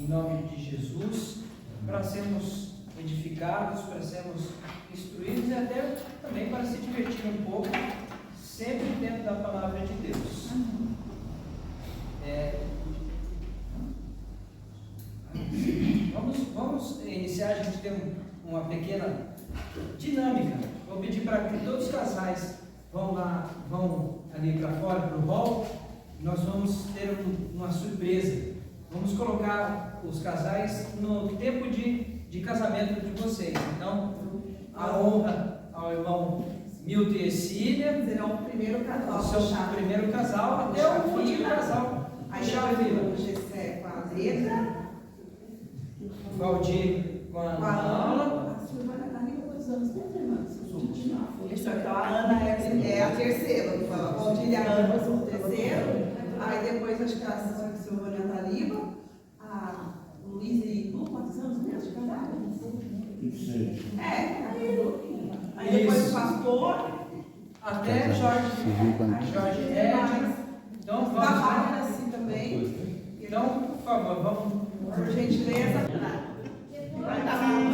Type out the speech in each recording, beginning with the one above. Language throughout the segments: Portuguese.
em nome de Jesus, para sermos edificados, para sermos instruídos e até também para se divertir um pouco, sempre dentro da palavra de Deus. Vamos iniciar. A gente tem uma pequena dinâmica. Vou pedir para que todos os casais vão ali para fora, para o hall. Nós vamos ter uma surpresa. Vamos colocar os casais no tempo de casamento de vocês. Então, a honra ao irmão Milton e Cecília. Será o primeiro casal. O seu primeiro casal até o último casal. Aí o Gessé com a letra. O Valdir com a Ana. A Silvana está com quantos anos, né, irmãs? Então a Ana é a terceira. O Valdir e a Ana são o terceiro. Aí depois acho que a Silvana e a Taliba. A Luísa e Lu, quantos anos mesmo de casado? 26. Aí depois o pastor. Até Jorge Ed. Então vamos lá. Assim também. Então, por favor, vamos. Por gentileza. Vai dar.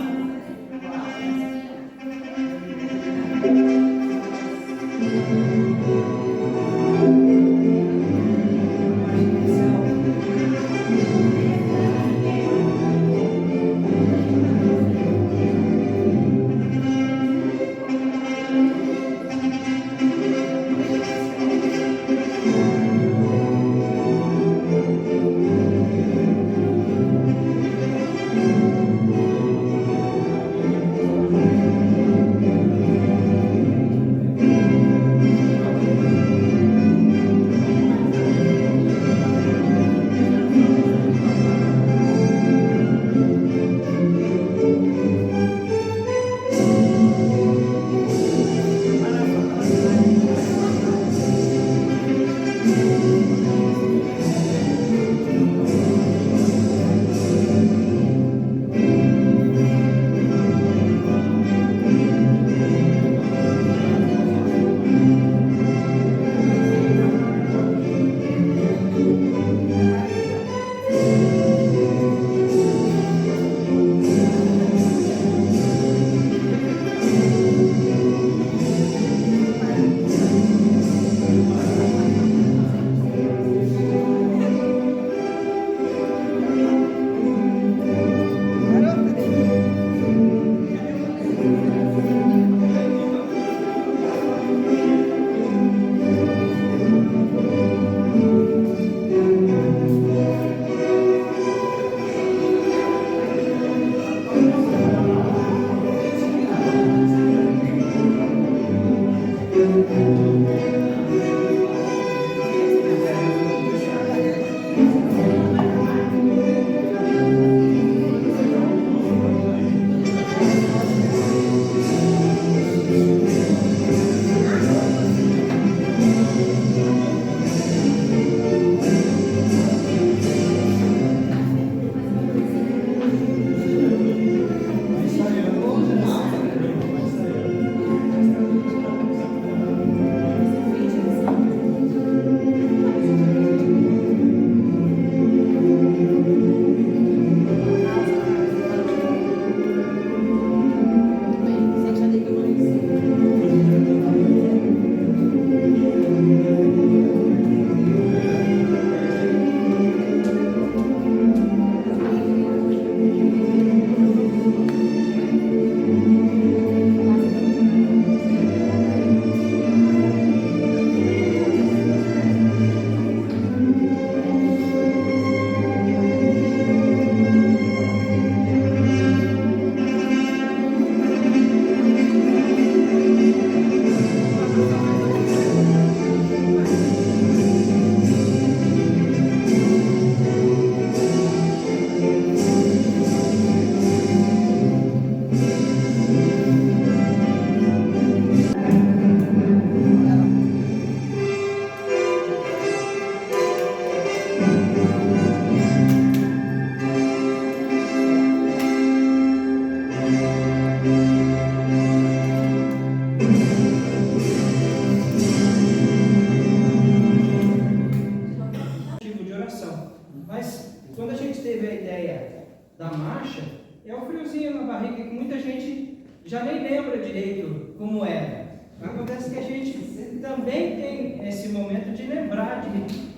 quando a gente teve a ideia da marcha, é o friozinho na barriga que muita gente já nem lembra direito como era. Acontece que a gente também tem esse momento de lembrar,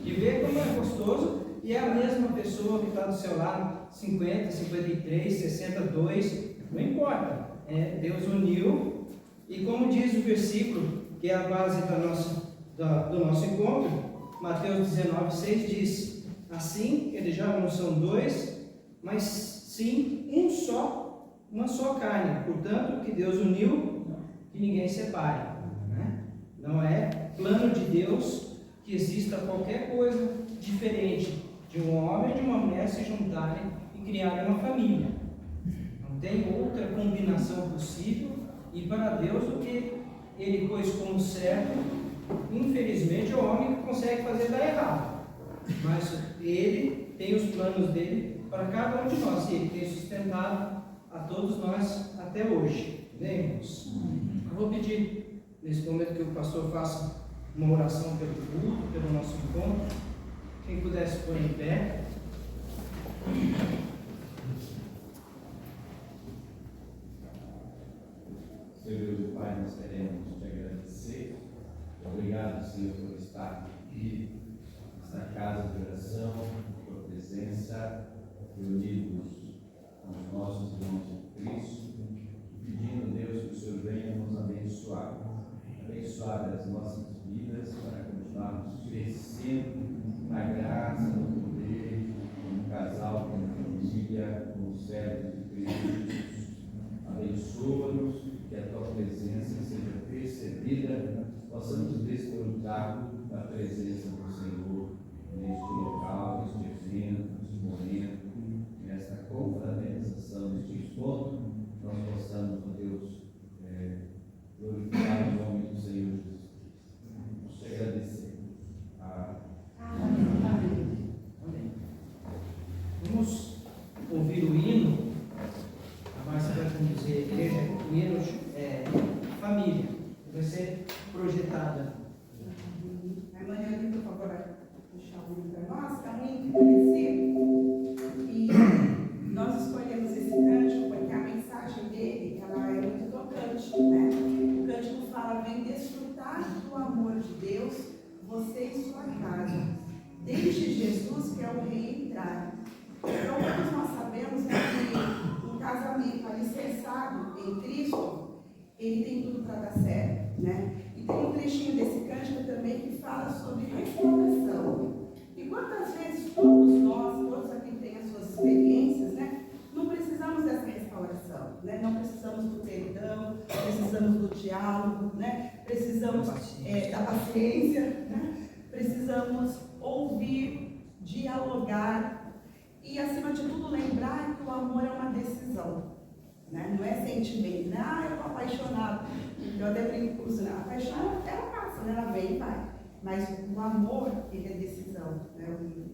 de ver como é gostoso, e é a mesma pessoa que está do seu lado, 50, 53, 62, não importa. Deus uniu, e como diz o versículo, que é a base do nosso encontro, Mateus 19, 6 diz: assim, eles já não são dois, mas sim uma só carne. Portanto, que Deus uniu, que ninguém separe. Né? Não é plano de Deus que exista qualquer coisa diferente de um homem e de uma mulher se juntarem e criarem uma família. Não tem outra combinação possível, e para Deus o que Ele pôs como certo, infelizmente o homem consegue fazer dar errado, mas Ele tem os planos dele para cada um de nós, e Ele tem sustentado a todos nós até hoje. Irmãos, eu vou pedir nesse momento que o pastor faça uma oração pelo culto, pelo nosso encontro. Quem pudesse pôr em pé. Senhor Deus e Pai, nós queremos te agradecer. Obrigado, Senhor, por estar aqui, nesta casa de oração, por presença, reunidos com os nossos irmãos em Cristo, pedindo, Deus, que o Senhor venha nos abençoar as nossas vidas para continuarmos crescendo na graça, no poder, como casal, como família, como servos de Cristo Jesus. Abençoa-nos, que a tua presença seja percebida, possamos desfrutar da presença do Senhor neste local, neste evento, neste momento, nesta confraternização, neste encontro, nós possamos, ó Deus, glorificar o nome do Senhor Jesus Cristo. Te agradecemos. Amém. Vamos ouvir o hino. A Márcia vai conduzir a igreja. O hino família. Vai ser projetada. Amanhã, por favor, deixar o hino para nós. É um hino conhecido. E nós escolhemos esse cântico porque a mensagem dele ela é muito tocante, né? O cântico fala: vem desfrutar do amor de Deus, você e sua casa. Deixe Jesus, que é o rei, entrar. Então, todos nós sabemos que um casamento alicerçado em Cristo, ele tem tudo para dar certo, né? E tem um trechinho desse cântico também que fala sobre restauração. E quantas vezes todos aqui têm as suas experiências, né? Não precisamos dessa restauração, né? Não precisamos do perdão, precisamos do diálogo, né? Precisamos da paciência, né? Precisamos ouvir, dialogar e, acima de tudo, lembrar que o amor é uma decisão, né? Não é sentimento, né? Eu estou apaixonado. Eu até brinco com isso, né? A paixão, ela passa, né? Ela vem e vai. Mas o amor, ele é decisão, né?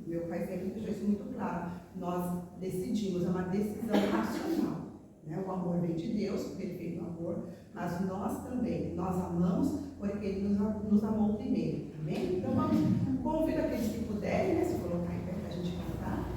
O meu pai sempre deixou isso muito claro. Nós decidimos, é uma decisão racional, né? O amor vem de Deus, porque ele fez o amor, mas nós também, nós amamos porque ele nos amou primeiro, amém? Então vamos, convido aqueles que puderem, né? Se colocar em pé para a gente cantar.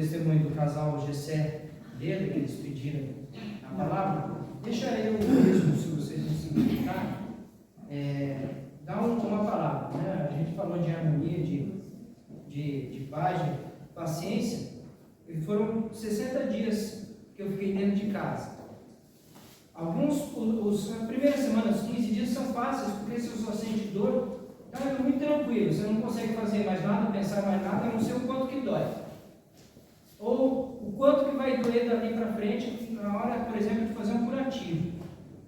testemunho do casal Gessé dele, que eles pediram a palavra. Deixa eu mesmo, se vocês não se importarem, dar uma palavra. Né? A gente falou de harmonia, de paz, de paciência. E foram 60 dias que eu fiquei dentro de casa. As primeiras semanas, os 15 dias são fáceis, porque se você só sente dor, então é muito tranquilo, você não consegue fazer mais nada, pensar mais nada, a não ser o quanto que dói. Ou o quanto que vai doer dali para frente, na hora, por exemplo, de fazer um curativo.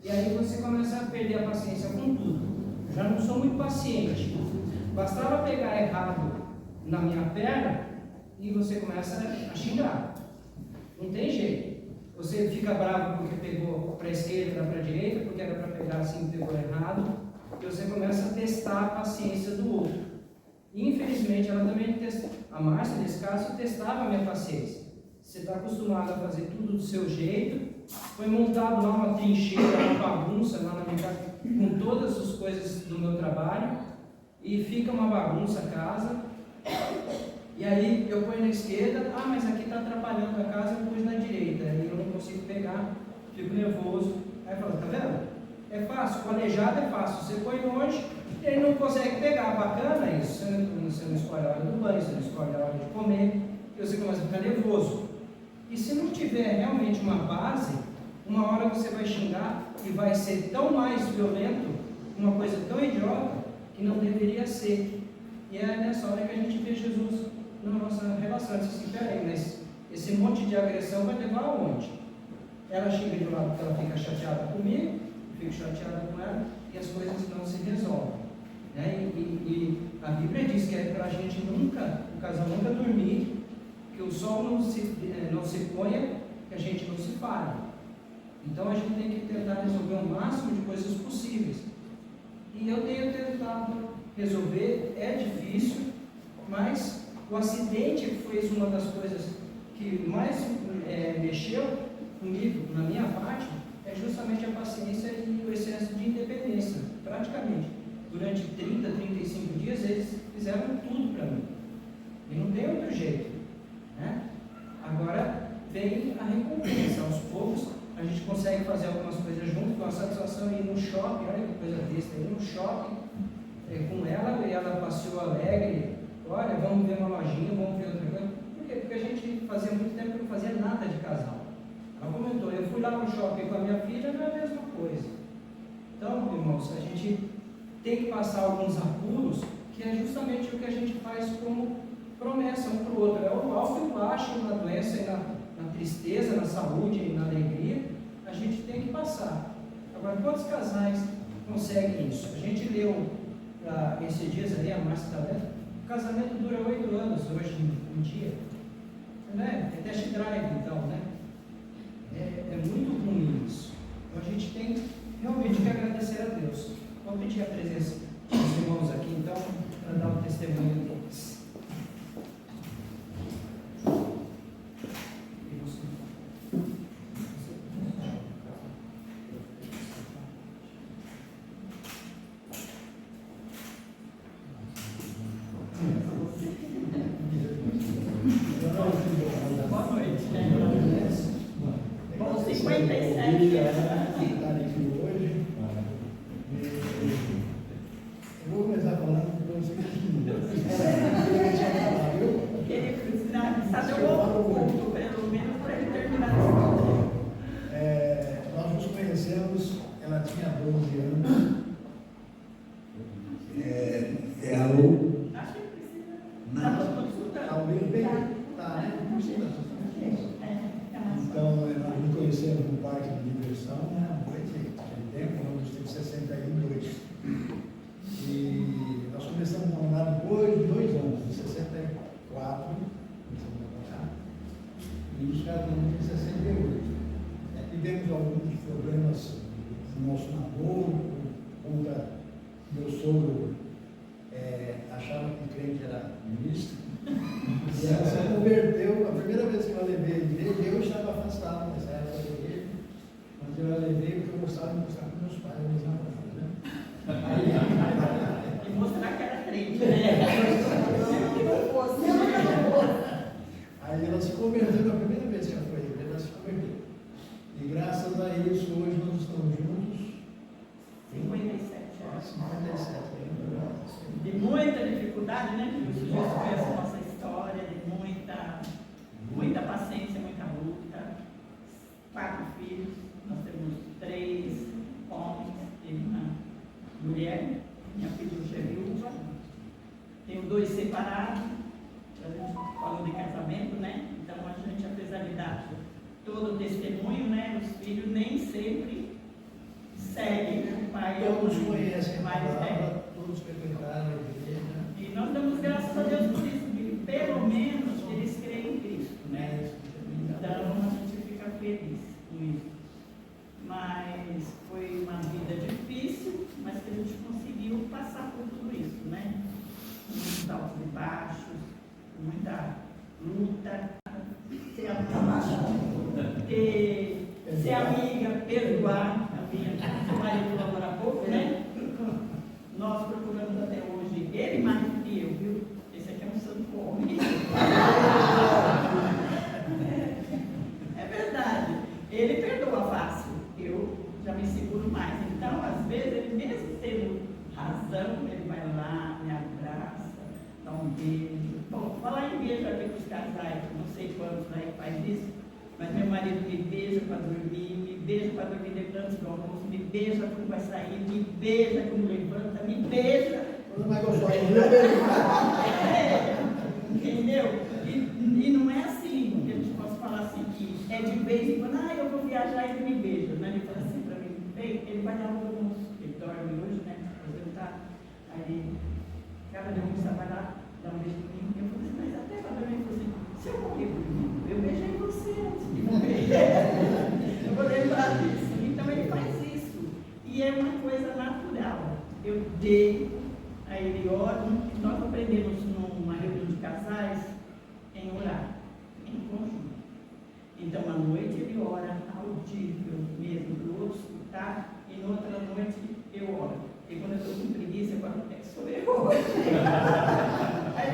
E aí você começa a perder a paciência com tudo. Eu já não sou muito paciente. Bastava pegar errado na minha perna e você começa a xingar. Não tem jeito. Você fica bravo porque pegou para a esquerda, para a direita, porque era para pegar assim e pegou errado. E você começa a testar a paciência do outro. E, infelizmente, ela também testa. A Márcia, nesse caso, testava a minha paciência. Você está acostumado a fazer tudo do seu jeito. Foi montado lá uma trincheira, uma bagunça lá na minha casa, com todas as coisas do meu trabalho. E fica uma bagunça a casa. E aí eu ponho na esquerda, mas aqui está atrapalhando a casa, eu pus na direita. Aí eu não consigo pegar, fico nervoso. Aí eu falo, tá vendo? É fácil, o aleijado é fácil. Você põe longe, ele não consegue pegar. Bacana isso. Você não escolhe a hora do banho, você não escolhe a hora de comer, e você começa a ficar nervoso. E se não tiver realmente uma base, uma hora você vai xingar e vai ser tão mais violento, uma coisa tão idiota, que não deveria ser. E é nessa hora que a gente vê Jesus na nossa relação. Diz assim, peraí, mas esse monte de agressão vai levar aonde? Ela chega de um lado porque ela fica chateada comigo, eu fico chateada com ela, e as coisas não se resolvem. Né? E a Bíblia diz que é para a gente nunca, o casal nunca dormir, que o sol não se ponha, que a gente não se fale. Então a gente tem que tentar resolver o máximo de coisas possíveis. E eu tenho tentado resolver, é difícil, mas o acidente fez uma das coisas que mais mexeu comigo, na minha parte, é justamente a paciência e o excesso de independência. Praticamente, durante 30, 35 dias, eles fizeram tudo para mim. E não tem outro jeito. Né? Agora vem a recompensa. Aos poucos, a gente consegue fazer algumas coisas juntos, com a satisfação de ir no shopping, olha que coisa besta, ir no shopping com ela, e ela passeou alegre, olha, vamos ver uma lojinha, vamos ver outra coisa. Por quê? Porque a gente fazia muito tempo que não fazia nada de casal. Ela comentou, eu fui lá no shopping com a minha filha, não é a mesma coisa. Então, irmãos, a gente tem que passar alguns apuros, que é justamente o que a gente faz como promessa um para o outro. É o alto e o baixo na doença e na tristeza, na saúde e na alegria, a gente tem que passar. Agora, quantos casais conseguem isso? A gente leu esses dias ali, a Márcia está vendo, o casamento dura 8 anos hoje em dia. Né? É test drive, então, né? É muito ruim isso. Então a gente tem realmente que agradecer a Deus. Vou pedir a presença dos irmãos aqui, então, para dar um testemunho deles. Boa noite. Bom, 57 aqui hoje. Eu vou começar falando para você ele precisa saber o ponto, pelo menos para ele terminar a história. Nós nos conhecemos, ela tinha 12 anos. Alô? Acho que precisa. Não. Talvez bem. Tá, né? Então, nós nos conhecemos no parque de diversão, né? Naquele tempo, nós temos 62. E nós começamos a namorar depois de 2 anos, em 64, começamos a namorar, e nos casamos em 68. Tivemos alguns problemas no nosso namoro, por conta meu sogro achava que o crente era ministro, e ela se converteu. A primeira vez que eu a levei à igreja, eu estava afastado dessa época da igreja, mas eu a levei porque eu gostava de mostrar para meus pais, meus namorados, né? E mostrar que era crente. Aí ela se converteu. converteu na primeira vez que ela foi, ela se converteu. E graças a isso, hoje nós estamos juntos. 57 anos. 57 anos. De muita dificuldade, né? Porque os senhores conhecem a nossa história, de muita paciência, muita luta. 4 filhos, nós temos 3 homens e uma mulher. Minha filha hoje é viúva. Tenho 2 separados. A gente falou de casamento, né? Então a gente, apesar de dar todo o testemunho, né? Os filhos nem sempre seguem, né? O pai Todos conhecem a mas, palavra, todos frequentaram a igreja. E nós damos graças a Deus por isso, que pelo menos eles creem em Cristo, né? Então a gente fica feliz com isso. Mas foi uma vida difícil, mas que a gente conseguiu passar por tudo isso, né? Muitos altos e baixos, muita luta, ser amiga, perdoar, o marido falou agora há pouco, né? Nós procuramos até hoje, ele mais do que eu, viu? Esse aqui é um santo homem. É verdade. Ele perdoa fácil, eu já me seguro mais. Então, às vezes, ele mesmo tendo razão, ele vai lá, me abraça, dá um beijo. Bom, falar em beijo aqui para os casais, não sei quantos aí faz isso, mas meu marido me beija para dormir, me beija para dormir antes do almoço, me beija quando vai sair, me beija quando levanta, me beija. Quando vai gostar, Entendeu? E não é assim, que a gente possa falar assim, que é de vez em quando, eu vou viajar e ele me beija, né? Ele fala assim para mim, bem, ele vai dar um almoço, ele dorme hoje, né? Aposentar. Aí, cada dia almoçar, vai lá, dá um beijo em mim. Eu falei assim, mas até para dormir, ele falou assim, se eu morrer por mim, eu beijei você antes de morrer. Eu vou lembrar disso. Então ele faz isso. E é uma coisa natural. Eu dei, aí ele ora. Nós aprendemos numa reunião de casais em orar, em conjunto. Então à noite ele ora audível mesmo, para o outro escutar, e na outra noite eu oro. E quando eu estou com preguiça, eu falo, sou eu hoje. Aí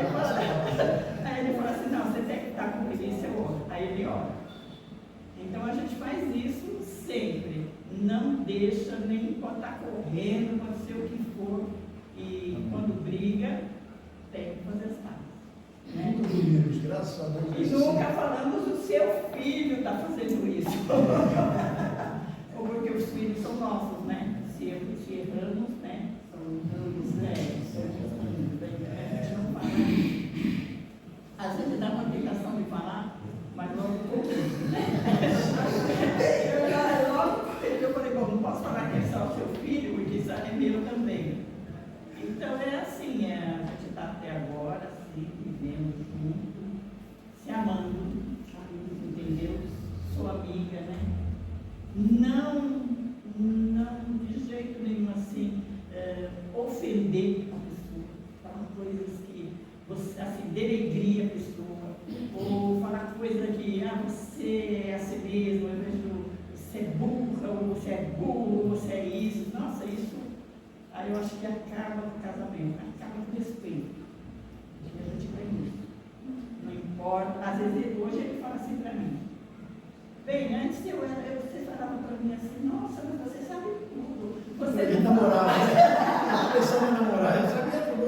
ele fala assim, não, você tem que estar com preguiça, eu oro. Aí ele ora. Então a gente faz isso sempre. Não deixa nem pode estar correndo, pode ser o que for. E quando briga, tem que fazer as pazes. Né? muito unidos, graças a Deus. E nunca falamos o seu filho está fazendo isso. Ou porque os filhos são nossos, né? Se erramos, né? São anos, né? A gente não fala. Às vezes dá uma obrigação de falar, mas logo pouco. Eu falei, bom, não posso falar que é só o seu filho, porque isso é meu também. Então é assim, a gente está até agora, assim, vivendo junto, se amando, entendeu? Sou amiga, né? Não de jeito nenhum assim, ofender a pessoa, falar coisas que você, assim, denegrir a pessoa, ou falar coisa que você é assim mesmo, ao invés de você é burra, ou você é burro, ou você é isso. Nossa, isso, aí eu acho que acaba com o casamento, acaba com o respeito. E a gente tem isso. Não importa, às vezes hoje ele fala assim para mim. Bem, antes você falava para mim assim, nossa, mas você sabe tudo. Você não namorava, a pessoa não namorava, eu sabia tudo.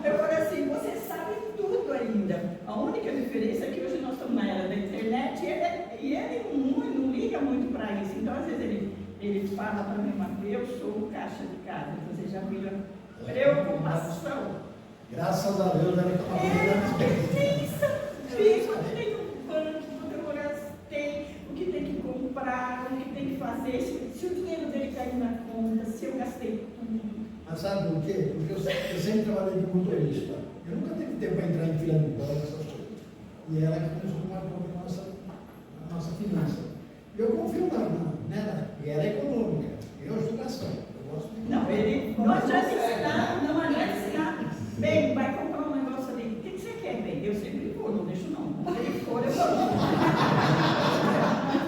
Eu falei assim, você sabe tudo ainda. A única diferença é que hoje nós estamos na era da internet e ele não liga muito para isso. Então, às vezes, ele fala para mim, mas eu sou o caixa de casa. Você já viu a preocupação. Graças a Deus, ela está falando. Pensa, tem um banco, quanto eu gastei, o que tem que comprar, o que tem que fazer, se o dinheiro dele cair na conta, se eu gastei tudo. Mas sabe por quê? Porque eu sempre trabalhei de motorista. Eu nunca tive tempo para entrar em fila de bola, essas coisas. E ela que começou a tomar conta da nossa finança. Eu confio nela, e ela é econômica. Eu ajudo bastante. Eu gosto de. Não, não adianta ensinar. Bem, vai comprar um negócio ali. O que você quer, bem? Eu sempre vou, não deixo não. Se ele for, eu vou.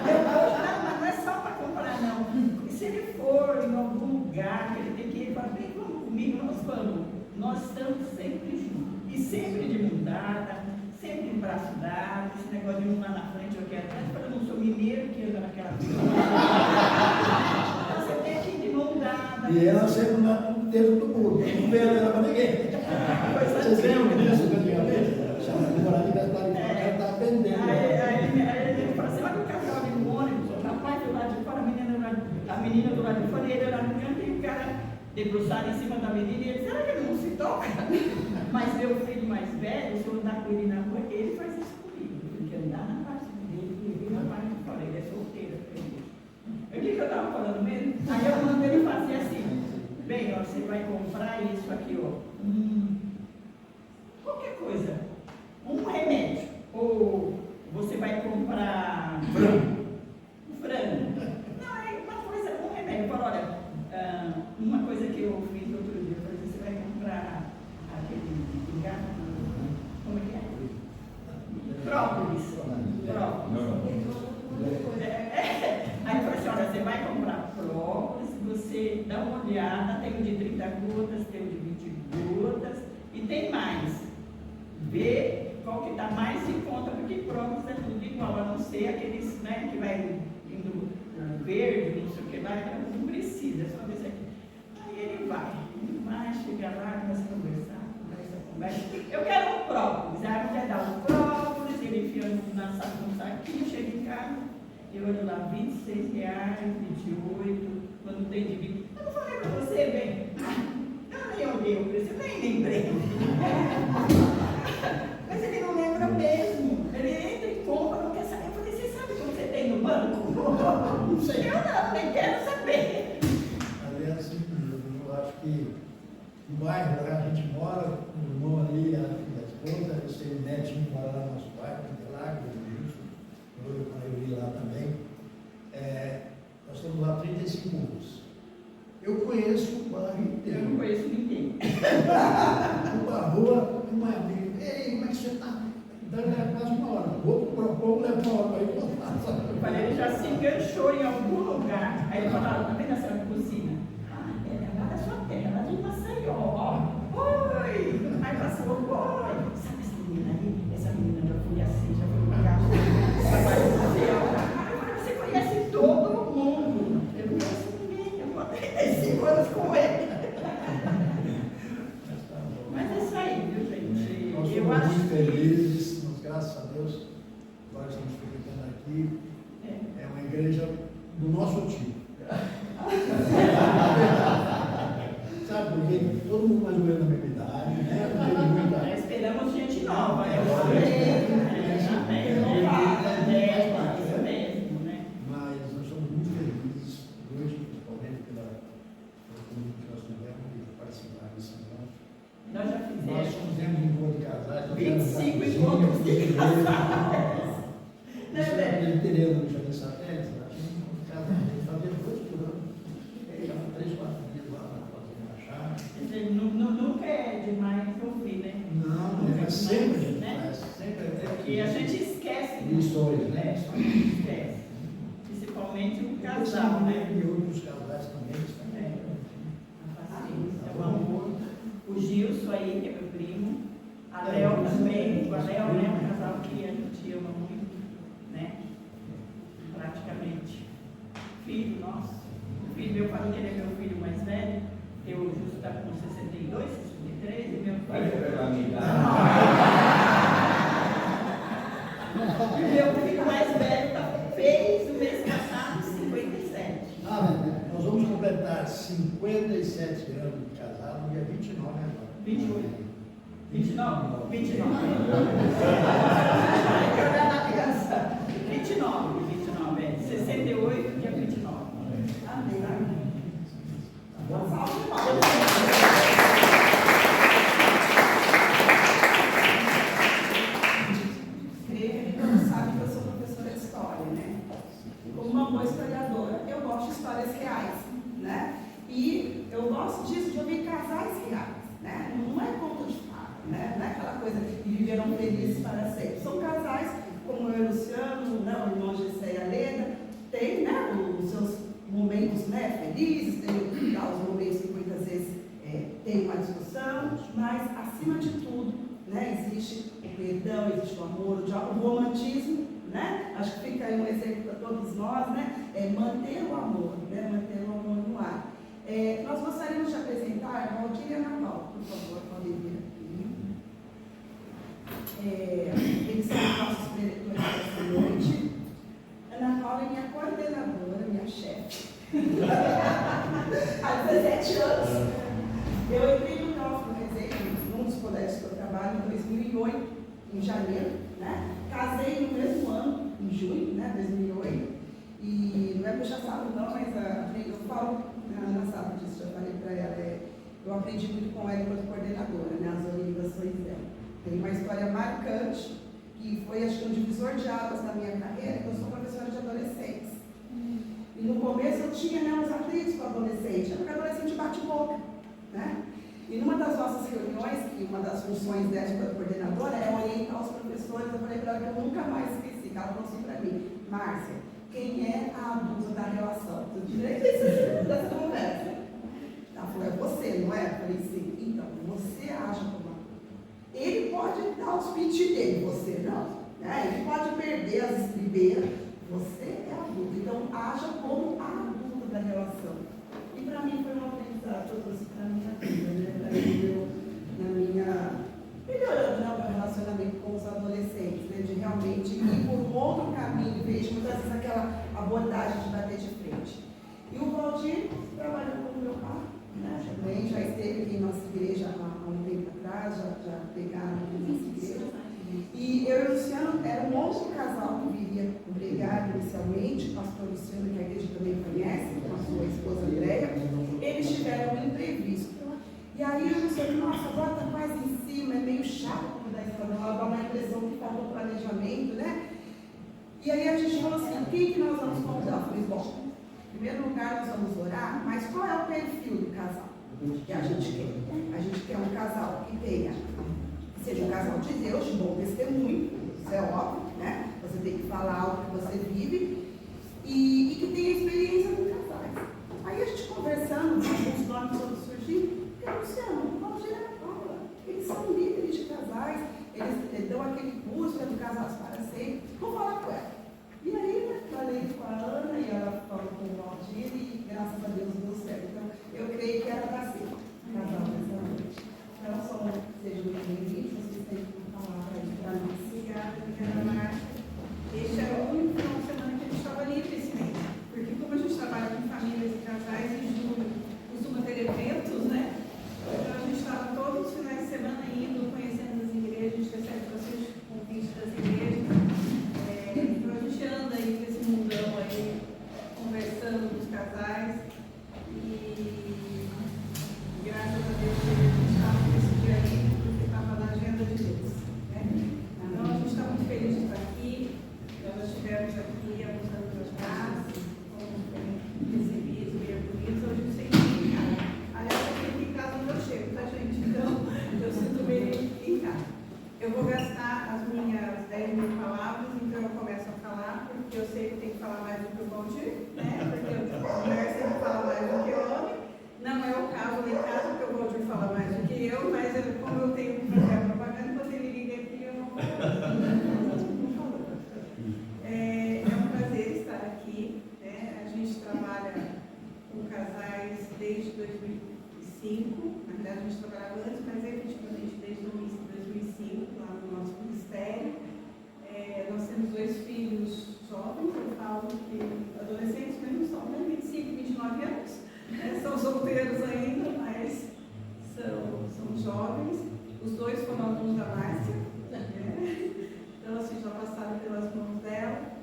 Mas não é só para comprar, não. E se ele for em algum lugar que ele tem que ir, fala, bem, vamos comigo, nós vamos. Nós estamos sempre juntos. E sempre de mão dada, sempre em braço dado, esse negócio de um lá na frente e outro atrás, eu não sou mineiro que anda naquela fila. Você tem que ir de mão dada. E ela sempre lá dentro do muro, não vê ela para ninguém. Vocês lembram disso que eu tinha feito? Chama de morar aniversário, ela está aprendendo. Aí ele fala assim, olha o casal de um ônibus, o rapaz do lado de fora, a menina do lado de fora, e ele lá no canto, e o cara debruçado em cima da menina, e ele, será que ele não se toca? Mas meu filho mais velho, se eu andar com ele na rua, ele faz isso comigo, porque andar na parte dele, ele na parte de fora, ele é solteiro. O que eu estava falando mesmo? Aí eu mando ele fazer assim, bem, ó, você vai comprar isso aqui, ó, qualquer coisa, um remédio, ou você vai comprar frango. Não, é uma coisa, um remédio. Eu falo, olha, uma coisa que eu fiz outro dia, eu falei, você vai comprar aquele gato, como é que é? Própolis. Aí eu falei assim, olha, você vai comprar própolis, você dá uma olhada, tem o de 30 gotas, tem o de 20 gotas, e tem mais. Vê qual que está mais em conta, porque própolis é tudo igual, a não ser aqueles, né, que vai indo verde, não sei o que lá, não precisa, é só ver isso aqui. Aí ele vai, chega lá, começa a conversa. Eu quero um própolis, aí a mulher dá um própolis, ele enfia no saquinho, chega em casa, eu olho lá, R$26, 28, quando tem de 20. Eu não falei pra você, bem, eu nem olhei o preço, eu nem lembrei. Mas ele não lembra mesmo, ele entra e compra, não quer saber. Eu falei, você sabe quanto você tem no banco? Não sei, eu não, nem quero saber. Ali é assim, eu acho que no bairro onde a gente mora, o irmão ali, a esposa, eu sei, o netinho mora lá no nosso bairro, Interlagos, eu vi lá também. Nós estamos lá há 35 anos. Eu conheço o bairro inteiro. Eu não conheço ninguém. Uma rua, uma amiga, ei, como é que você está? Então ele leva quase uma hora. O outro propõe, leva uma hora para ir voltar. Eu falei, ele já se enganchou em algum lugar. Aí ele falou, tá vendo a senhora cozinha? Ela é lá da sua terra, lá de Maceió. Oi! Aí passou, oi! Sabe essa menina aí? Essa menina já foi assim, já foi pra cá. Você conhece todo mundo. Eu não conheço ninguém, eu vou 35 anos com ele. Mas é isso aí, viu, gente? Nós Eu somos acho muito que felizes, mas graças a Deus, agora estamos frequentando aqui. É uma igreja do nosso tipo. Sabe, porque todo mundo mais ou menos na mesma idade, né? Não tem muita... esperamos gente nova, né? Isso mesmo, né? Mas nós somos muito felizes, hoje, principalmente pelo convite que nós tivemos de participar desse encontro. Nós já Nós fizemos fizemos um encontro de casais. 25 encontros de casais. Ele teria no Jardim Satélite, lá tinha um encontro de casais, a gente fazia 2 por ano. Já 3, 4 dias lá na fazenda Machado. Nunca é demais ouvir, né? Não, é sempre, né? sempre Porque a gente esquece. Lições, né? Esquece. Principalmente o casal, né? E outros casais também estão. A paciência, o amor. O Gilson aí, que é meu primo. A Léo também. A Léo é um casal que a gente ama muito, né? Praticamente. Filho nosso. O filho meu, eu falei que ele é meu filho mais velho. Eu, o Gilson está com 62, 63, e meu Vai filho. revelar a minha idade. E meu filho mais velho fez o mês passado 57. Nós vamos completar 57 anos de casado no dia 29 agora. 28. 29? 29. 29, é. 68, dia 29. Amém. Sabe que eu sou professora de história, né? Como uma boa historiadora, eu gosto de histórias reais, né? E eu gosto disso, de ouvir casais reais, né? Não é conto de fada, né? Não é aquela coisa que viveram felizes para sempre. São casais como eu e o Luciano, né? O irmão Gessé e a Leda, tem, né? Os seus momentos, né? Felizes, tem os momentos que muitas vezes tem uma discussão, mas acima de tudo né? Existe o perdão, existe o amor, o romantismo, né? Acho que fica aí um exemplo para todos nós, né? É manter o amor, né? Manter o amor no ar. Nós gostaríamos de apresentar Valdir e Ana Paula, por favor, podem vir aqui. Eles são nossos preletores dessa noite. Ana Paula é minha coordenadora, minha chefe. Há 17 anos. Eu entrei no Teófilo Rezende, num dos colégios que eu trabalho, em 2008, em janeiro, né? Casei no mesmo ano, em junho, né? 2008. E não é puxa-saco não, mas eu falo, a Ana sabe disso, já falei para ela, eu aprendi muito com ela enquanto coordenadora, né? As orientações dela. Tem uma história marcante, que foi, acho que, um divisor de águas na minha carreira, que eu sou professora de adolescentes. E no começo eu tinha, né, uns atritos com adolescente, porque adolescente bate boca, né? E numa das nossas reuniões, que uma das funções dela enquanto coordenadora é orientar os professores, eu falei para ela que eu nunca mais esqueci, que ela falou assim para mim: Márcia, quem é a adulta da relação? Eu tirei isso dessa conversa. Ela falou: é você, não é? Eu falei: sim. Então, você acha como adulto. Ele pode dar os piti dele, você não. Né? Ele pode perder as estribeiras, você é adulto. Então, haja como a adulta da relação. E para mim foi uma aprendizado que eu trouxe para a minha vida, né? Para mim, na minha... melhorando, né, o meu relacionamento com os adolescentes, né? De realmente ir por um outro caminho, vejo muitas vezes aquela abordagem de bater de frente. E o Valdir trabalhou com o meu pai, né? Também já esteve aqui em nossa igreja há um tempo atrás, já pegaram aqui em nossa igreja. E eu e o Luciano era um outro casal que viria congregar inicialmente, o pastor Luciano, que a igreja também conhece, com a sua esposa Andréia. Eles tiveram um imprevisto. E aí o Luciano: nossa, agora está quase em cima, é meio chato como da espanhola, dá uma impressão que falta um planejamento, né? E aí a gente falou assim: quem que nós vamos convidar? Eu falei: bom, em primeiro lugar nós vamos orar, mas qual é o perfil do casal que a gente quer? A gente quer um casal que tenha, seja um casal de Deus, de bom testemunho, isso é óbvio, né? Você tem que falar algo que você vive e que tenha experiência com casais. Aí a gente conversando, alguns nomes todos surgindo, e o Luciano, o Valdir e a Paula, eles são líderes de casais, eles dão aquele curso do Casais para Sempre. Vou falar com ela. E aí, né, falei com a Ana e ela falou com o Valdir e graças a Deus deu certo. Então, eu creio que era para ser casal nessa noite. Então, sejam muito bem-vindos, vocês têm uma palavra aí para nós. Obrigada, Márcia. Este era o único final de semana que a gente estava livre esse mês. Porque como a gente trabalha com famílias e casais, em julho costuma ter eventos, né? Então a gente estava todos os finais de semana indo, conhecendo as igrejas, a gente recebe bastante convite das igrejas. Então a gente anda aí nesse mundão aí, conversando com os casais. E graças a Deus a gente estava nesse dia aí, porque estava na agenda de Deus. Né? Então a gente está muito feliz de estar aqui. Então, nós estivemos aqui alguns anos atrás, fomos bem recebidos, bem acolhidos. Hoje eu sei que em casa. Aliás, eu fico em casa onde eu chego, tá, gente? Então eu sinto bem em casa. Eu vou gastar as minhas 10.000 palavras, então eu começo a falar, porque eu sei que tem que falar mais do que o Valdir, né? Porque a mulher sempre fala mais do que o homem. Não é o caso lá em casa, porque o Valdir fala mais do que eu, mas como eu tenho que fazer a propaganda, quando ele liga aqui, eu não vou falar. É um prazer estar aqui, né? A gente trabalha com casais desde 2005, na verdade a gente trabalhava antes, mas efetivamente desde o início de 2005, lá no nosso ministério. Nós temos 2 filhos jovens, eu falo que adolescentes, mas não são, né? 25 e 29 anos, né? São solteiros ainda, mas são jovens. Os 2 foram alunos da Márcia, né? Então, assim, já passaram pelas mãos dela.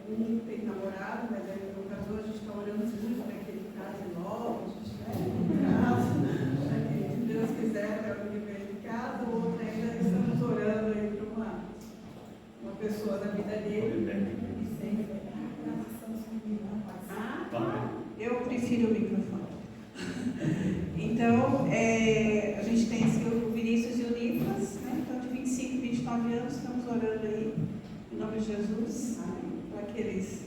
Um tem namorado, mas ainda não casou. A gente está orando muito para que ele case logo, a gente casa, se Deus quiser, para o nível de casa. O outro ainda estamos orando aí para uma pessoa da vida dele. E sempre. Eu prefiro o microfone. Então, a gente tem esse o Vinícius e o Nifas, né? Então, de 25 e 29 anos, estamos orando aí, em nome de Jesus, para que eles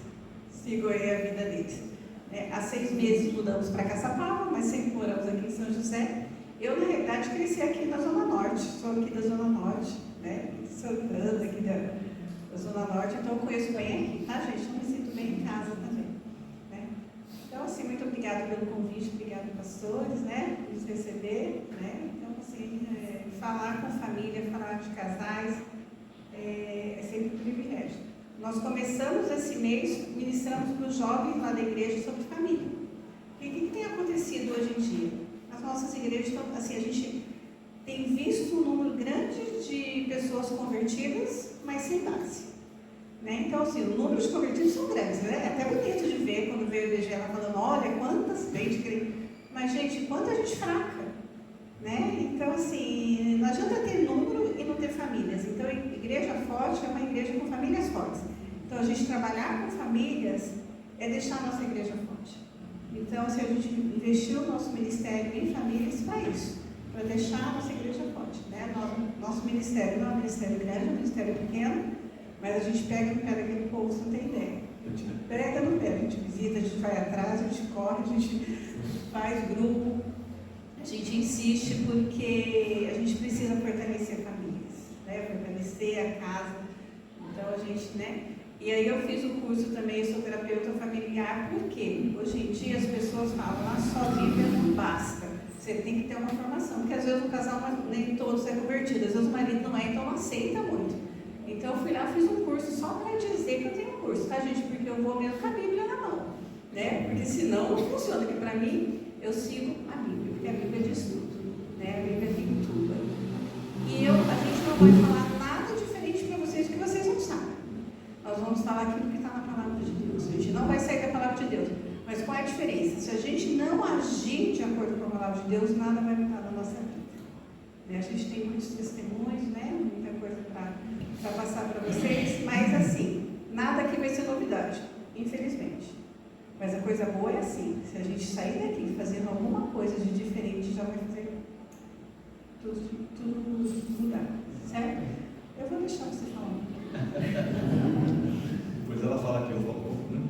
sigam aí a vida deles. Há 6 meses mudamos para Caçapava, mas sempre moramos aqui em São José. Eu, na realidade, cresci aqui na Zona Norte, sou aqui da Zona Norte, né? Santana, aqui da Zona Norte, então eu conheço bem aqui, tá, gente? Eu me sinto bem em casa também, né? Então, assim, muito obrigada pelo convite, obrigada, pastores, né? Por nos receber, né? Então, assim, falar com família, falar de casais, é sempre um privilégio. Nós começamos esse mês, ministramos para os jovens lá da igreja sobre família. E o que tem acontecido hoje em dia? As nossas igrejas estão, assim, a gente tem visto um número grande de pessoas convertidas, mas sem base. Né? Então, assim, o número de convertidos são grandes, né? É até bonito de ver quando veio o IBGE lá falando, olha, quantas gente crê. Mas, gente, quanta gente fraca. Né? Então, assim, não adianta ter número e não ter famílias. Então, a igreja forte é uma igreja com famílias fortes. Então, a gente trabalhar com famílias é deixar a nossa igreja forte. Então, se a gente investiu o nosso ministério em famílias para isso, para deixar a nossa igreja forte. Né? Nosso ministério não é um ministério grande, é um ministério pequeno, mas a gente pega no pé daquele povo, você não tem ideia. Pega no pé, a gente visita, a gente vai atrás, a gente corre, a gente faz grupo, a gente insiste porque a gente precisa fortalecer famílias, né? Fortalecer a casa. Então, a gente, né? E aí eu fiz o curso também, eu sou terapeuta familiar, porque hoje em dia as pessoas falam, só Bíblia não basta, você tem que ter uma formação, porque às vezes o casal nem todos é convertido, às vezes o marido não é, então não aceita muito. Então eu fui lá, fiz um curso só para dizer que eu tenho um curso, tá, gente? Porque eu vou mesmo com a Bíblia na mão, né? Porque senão não funciona, porque para mim eu sigo a Bíblia, porque a Bíblia diz tudo, né? A Bíblia tem tudo. E a gente não vai falar nada diferente para vocês que vocês não sabem. Nós vamos falar aquilo que está na palavra de Deus. A gente não vai sair da palavra de Deus. Mas qual é a diferença? Se a gente não agir de acordo com a palavra de Deus, nada vai mudar na nossa vida. Né? A gente tem muitos testemunhos, né? Muita coisa para passar para vocês, mas assim, nada aqui vai ser novidade, infelizmente. Mas a coisa boa é assim, se a gente sair daqui fazendo alguma coisa de diferente, já vai fazer tudo mudar, certo? Eu vou deixar você falar. Depois ela fala que eu falo, né?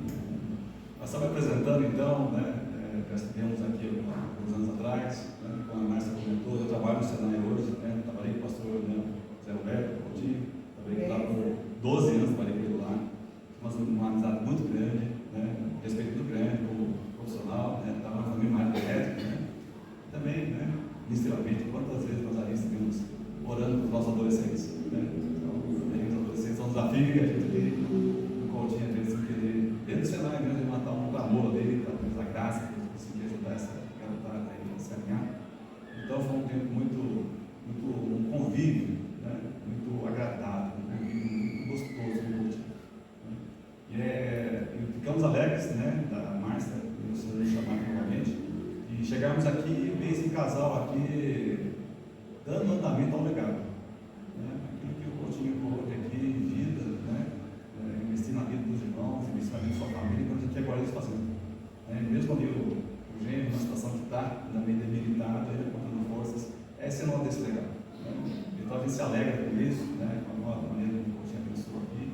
Nós estamos apresentando então, né? Nós tivemos aqui alguns anos atrás, né? Como a Márcia comentou, eu trabalho no Senai hoje, né? Trabalhei com o pastor, né? Zé Roberto Coutinho, trabalhei lá por 12 anos, trabalhei com ele lá, uma amizade muito grande, né? Respeito muito grande como profissional, né? Estava também mais elétrico, né? Também, né? Ministerialmente, quantas vezes nós ali estivemos orando por nossos adolescentes, né? Esse é um desafio que a gente tem no Coutinho, às vezes, querer, dentro do cenário mesmo, de matar um clamor dele, talvez a graça, que a gente conseguir ajudar essa garotada aí a se alinhar. Então, foi um tempo um convívio, né? Muito agradável, muito gostoso no Coutinho. E ficamos alegres, né? Da Márcia, e o senhor nos chamar novamente, e chegarmos aqui e ver esse casal aqui dando andamento ao legado. Investir na vida dos irmãos, investir na vida da sua família, como a gente agora está fazendo. Mesmo ali o gênero, na situação que está, ainda meio debilitado, ainda contando forças, esse é o nome desse legado. Então a gente se alegra com isso, né, com a nova maneira que o Coutinho abençoou aqui,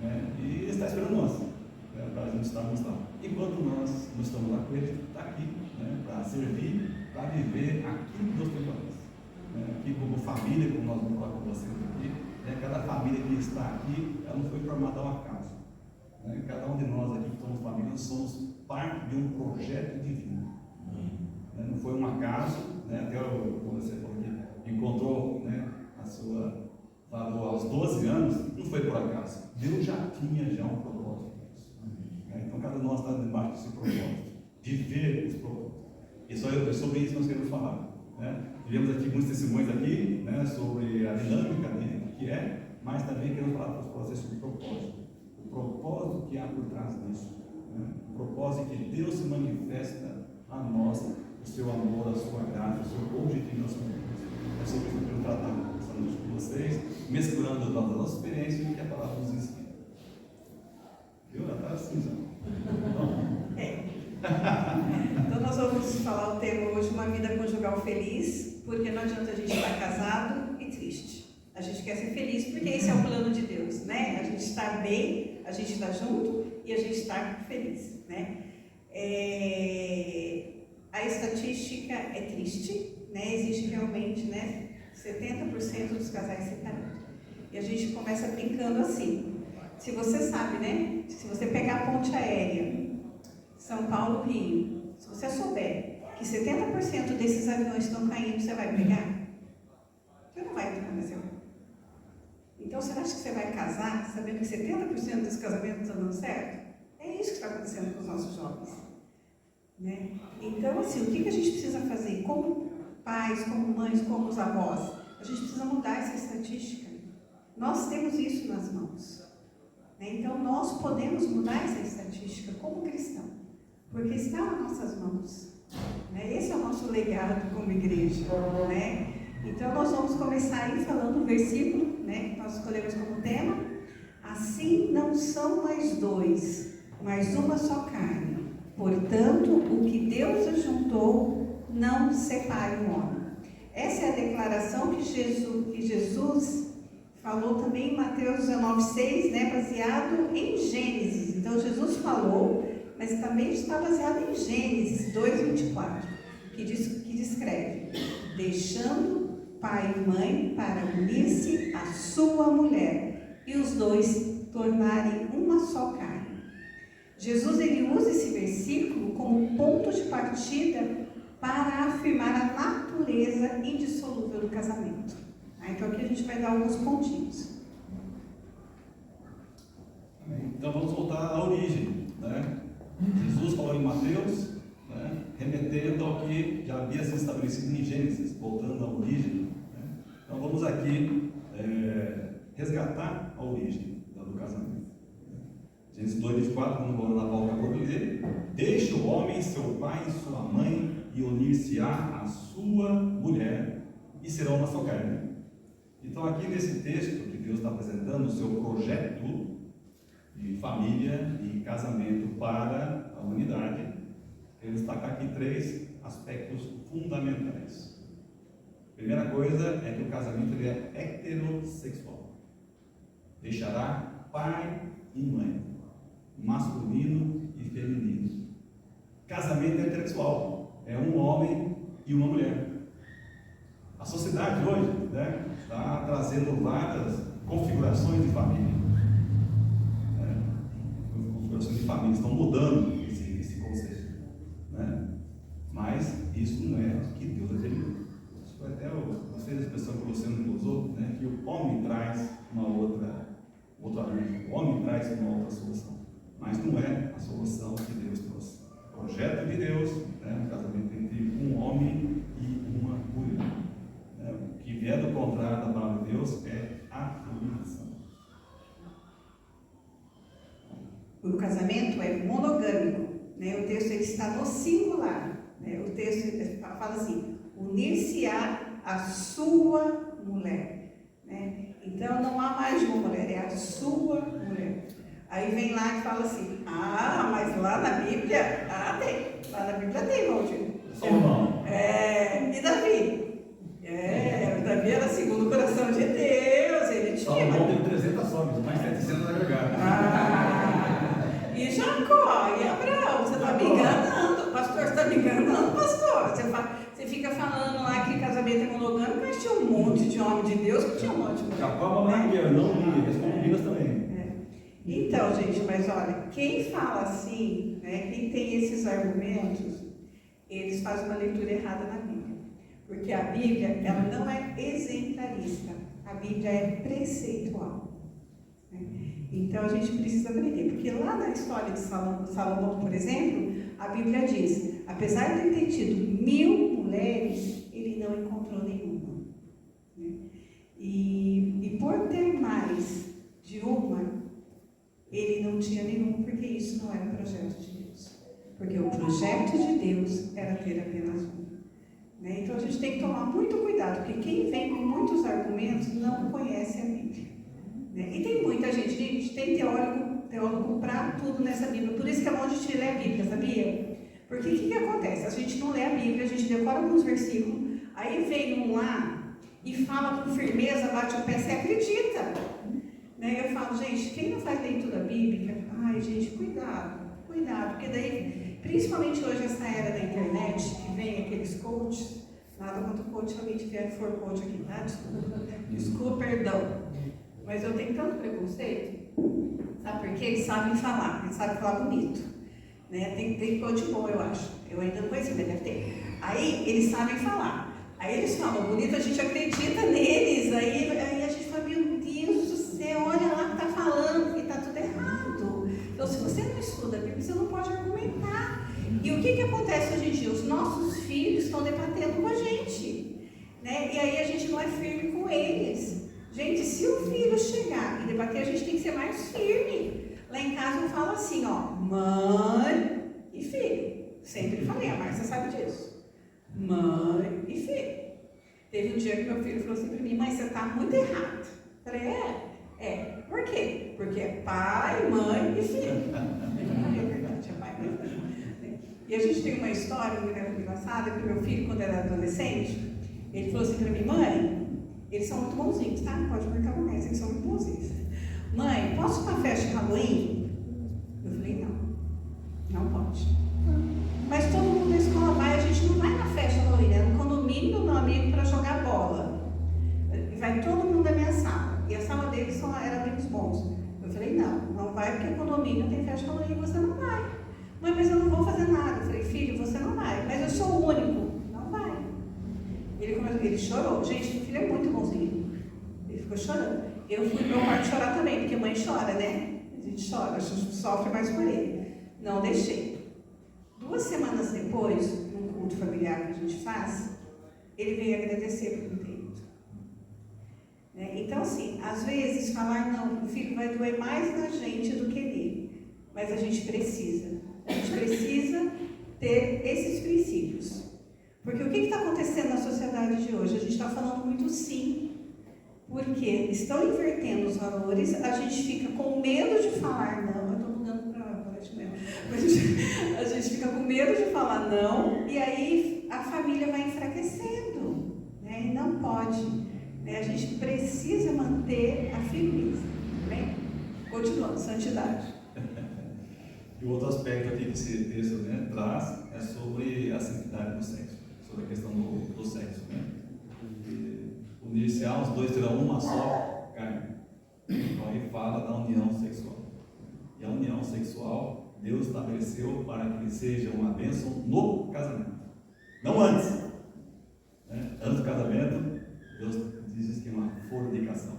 né, e ele está esperando nós, né, para a gente estarmos lá. Enquanto nós não estamos lá com ele, a gente está aqui, né, para servir, para viver aquilo que Deus tem para nós. Aqui como família, como nós vamos falar com vocês aqui, cada família que está aqui, ela não foi formada ao acaso. Cada um de nós aqui que somos família, somos parte de um projeto divino. Não foi um acaso, até quando você falou que encontrou, falou aos 12 anos, não foi por acaso. Deus já tinha um propósito disso. Então cada um de nós está debaixo desse propósito, de ver os propósitos. E é sobre isso que nós queremos falar. Tivemos aqui muitos testemunhos aqui, sobre a dinâmica que é, mas também queremos falar para vocês sobre o propósito. O propósito que há por trás disso. O propósito que Deus se manifesta a nós, o seu amor, a sua graça, o seu objetivo na sua vida. É sobre isso que eu quero tratar essa noite com vocês, mesclando a nossa experiência e o que a palavra nos ensina. Viu? Ela está assim, Então nós vamos falar o tema hoje, uma vida conjugal feliz, porque não adianta a gente estar casado e triste. A gente quer ser feliz, porque esse é o plano de Deus, né? A gente está bem, a gente está junto e a gente está feliz, né? A estatística é triste, né, existe realmente, né, 70% dos casais separados. E a gente começa brincando assim. Se você sabe, né, se você pegar a ponte aérea, São Paulo-Rio, se você souber que 70% desses aviões estão caindo, você vai pegar? Você não vai entrar nesse avião. Então, você acha que você vai casar sabendo que 70% dos casamentos estão dando certo? É isso que está acontecendo com os nossos jovens. Né? Então, assim, o que a gente precisa fazer? Como pais, como mães, como os avós? A gente precisa mudar essa estatística. Nós temos isso nas mãos. Né? Então, nós podemos mudar essa estatística como cristão, porque está nas nossas mãos. Né? Esse é o nosso legado como igreja. Né? Então, nós vamos começar aí falando um versículo, né, que nós escolhemos como tema. Assim não são mais dois, mas uma só carne. Portanto, o que Deus ajuntou, não separe o homem. Essa é a declaração que Jesus falou também em Mateus 19,6, né, baseado em Gênesis. Então, Jesus falou, mas também está baseado em Gênesis 2,24, que descreve: deixando pai e mãe para unir-se à sua mulher, e os dois tornarem uma só carne. Jesus, ele usa esse versículo como ponto de partida para afirmar a natureza indissolúvel do casamento. Então aqui a gente vai dar alguns pontinhos. Então vamos voltar à origem, né? Jesus falou em Mateus, né, remetendo ao que já havia sido estabelecido em Gênesis, voltando à origem. Né? Então vamos aqui resgatar a origem do casamento. Gênesis 2,24, quando vou lavar o cabelo dele: deixa o homem seu pai e sua mãe e unir-se-á à sua mulher, e serão uma só carne. Então aqui nesse texto que Deus está apresentando o seu projeto de família e casamento para a humanidade, ele destaca aqui 3 aspectos fundamentais. Primeira coisa é que o casamento ele é heterossexual. Deixará pai e mãe, masculino e feminino. Casamento heterossexual é um homem e uma mulher. A sociedade hoje, né, está trazendo várias configurações de família. Configurações de família estão mudando esse conceito. Né? Mas isso não é o que Deus determinou. Até gostei da expressão que o Luciano usou, né, que o homem traz outro arranjo, o homem traz uma outra solução. Mas não é a solução que Deus trouxe. O projeto de Deus, né, um casamento entre um homem e uma mulher. O que vier do contrário da palavra de Deus é abominação. O casamento é monogâmico, né? O texto ele está no singular, né? O texto fala assim: unir-se-á a sua mulher, né? Então não há mais de uma mulher, é a sua mulher. Aí vem lá e fala assim: mas lá na Bíblia, tem, lá na Bíblia tem, Valdir. Salomão. E Davi? Davi era segundo o coração de Deus, ele tinha. Salomão teve 300 homens, mais 700 agregados. E Jacó, e Abraão, você está me enganando, pastor, você está me enganando, pastor. Você fica falando lá que casamento é monogâmico, mas tinha um monte de homem de Deus que tinha um monte de mulher. Jacó é mulher, não respondidas também. Então, gente, mas olha, quem fala assim, né, quem tem esses argumentos, eles fazem uma leitura errada na Bíblia. Porque a Bíblia, ela não é exemplarista, a Bíblia é preceitual. Né? Então a gente precisa aprender, porque lá na história de Salomão, por exemplo, a Bíblia diz: apesar de ele ter tido 1000 mulheres, ele não encontrou nenhuma. Né? E por ter mais de uma, ele não tinha nenhuma, porque isso não era o projeto de Deus. Porque o projeto de Deus era ter apenas uma. Né? Então a gente tem que tomar muito cuidado, porque quem vem com muitos argumentos não conhece a Bíblia. Né? E tem muita gente tem teólogo para tudo nessa Bíblia, por isso que é bom a gente ler a Bíblia, sabia? Porque o que acontece? A gente não lê a Bíblia, a gente decora alguns versículos, aí vem um lá e fala com firmeza, bate o pé, você acredita. Né? Eu falo, gente, quem não faz leitura bíblica, gente, cuidado, porque daí, principalmente hoje, essa era da internet, que vem aqueles coaches, Nada contra o coach, se alguém tiver for coach aqui, tá? Desculpa, perdão. Mas eu tenho tanto preconceito, sabe por quê? Eles sabem falar bonito. Né? Tem coach bom, eu acho. Eu ainda não conheci, mas deve ter. Aí eles sabem falar. Aí eles falam bonito, a gente acredita neles. Aí a gente fala, meu Deus do céu, olha lá o que está falando, e está tudo errado. Então, se você não estuda a Bíblia, você não pode argumentar. E o que acontece hoje em dia? Os nossos filhos estão debatendo com a gente. Né? E aí a gente não é firme com eles. Gente, se o filho chegar e debater, a gente tem que ser mais firme. Lá em casa eu falo assim, ó, mãe e filho. Sempre falei, a Márcia sabe disso. Mãe e filho. Teve um dia que meu filho falou assim para mim, mãe, você está muito errado. Eu falei, por quê? Porque é pai, mãe e filho. É verdade, é pai, mãe e filho. E a gente tem uma história muito engraçada, que meu filho, quando era adolescente, ele falou assim para mim, mãe, eles são muito bonzinhos, tá? Não pode marcar mais, eles são muito bonzinhos. Mãe, posso ir para a festa de Halloween? Eu falei, não pode. Mas todo mundo da escola vai, a gente não vai na festa de Halloween, é no condomínio do meu amigo para jogar bola. Vai todo mundo da minha sala. E a sala deles só era amigos bons. Eu falei, não vai porque o condomínio tem festa de Halloween e você não vai. Mãe, mas eu não vou fazer nada. Eu falei, filho, você não vai. Mas eu sou o único. Não vai. Ele chorou. Gente, meu filho é muito bonzinho. Ele ficou chorando. Eu fui pro meu quarto chorar também, porque mãe chora, né? A gente chora, a gente sofre mais por ele. Não deixei. 2 semanas depois, num culto familiar que a gente faz, ele veio agradecer por me ter ido. Né? Então, assim, às vezes falar não, o filho vai doer mais na gente do que nele. Mas a gente precisa. A gente precisa ter esses princípios. Porque o que está acontecendo na sociedade de hoje? A gente está falando muito sim. Porque estão invertendo os valores, a gente fica com medo de falar não. Eu estou mudando para mesmo. A gente fica com medo de falar não, e aí a família vai enfraquecendo. Né? E não pode. Né? A gente precisa manter a firmeza. Né? Continuando, santidade. E o outro aspecto aqui que esse texto, né, traz é sobre a santidade do sexo, sobre a questão do sexo. Né? Unir-se-á, os dois terão uma só carne. Então ele fala da união sexual. E a união sexual, Deus estabeleceu para que seja uma bênção no casamento. Não antes. Né? Antes do casamento, Deus diz que é uma fornicação.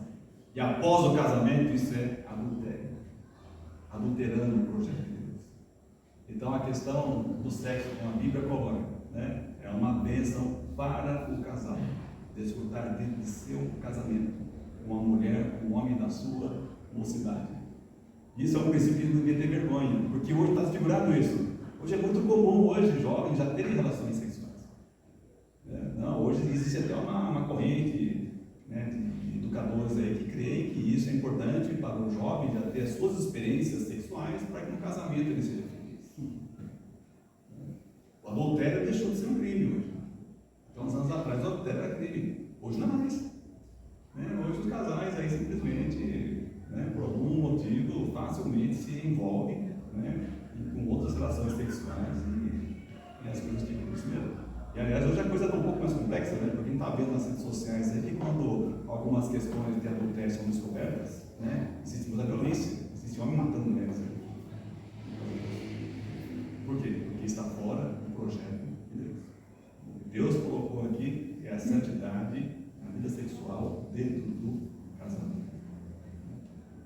E após o casamento, isso é adultério. Adulterando o projeto de Deus. Então a questão do sexo, como a Bíblia coloca, né, é uma bênção para o casal. Desfrutar dentro de seu casamento, uma mulher, um homem da sua mocidade. Isso é um princípio que não devia ter vergonha, porque hoje está desfigurado isso. Hoje é muito comum, hoje, jovens já terem relações sexuais. Não, hoje existe até uma corrente, né, de educadores aí que creem que isso é importante para o jovem já ter as suas experiências sexuais para que no casamento ele seja feliz. O adultério deixou de ser um crime hoje. Então, uns anos atrás, o adultério era crime. Hoje não é mais. Hoje os casais aí simplesmente, né, por algum motivo, facilmente se envolvem, né, com outras relações sexuais e as coisas ficam isso mesmo. E aliás, hoje a coisa está um pouco mais complexa, né, porque a gente está vendo nas redes sociais aí que quando algumas questões de adultério são descobertas, né, existe muita violência, existe homem matando mulheres. Por quê? Porque está fora do projeto de Deus. Deus colocou aqui a santidade, a vida sexual dentro do casamento.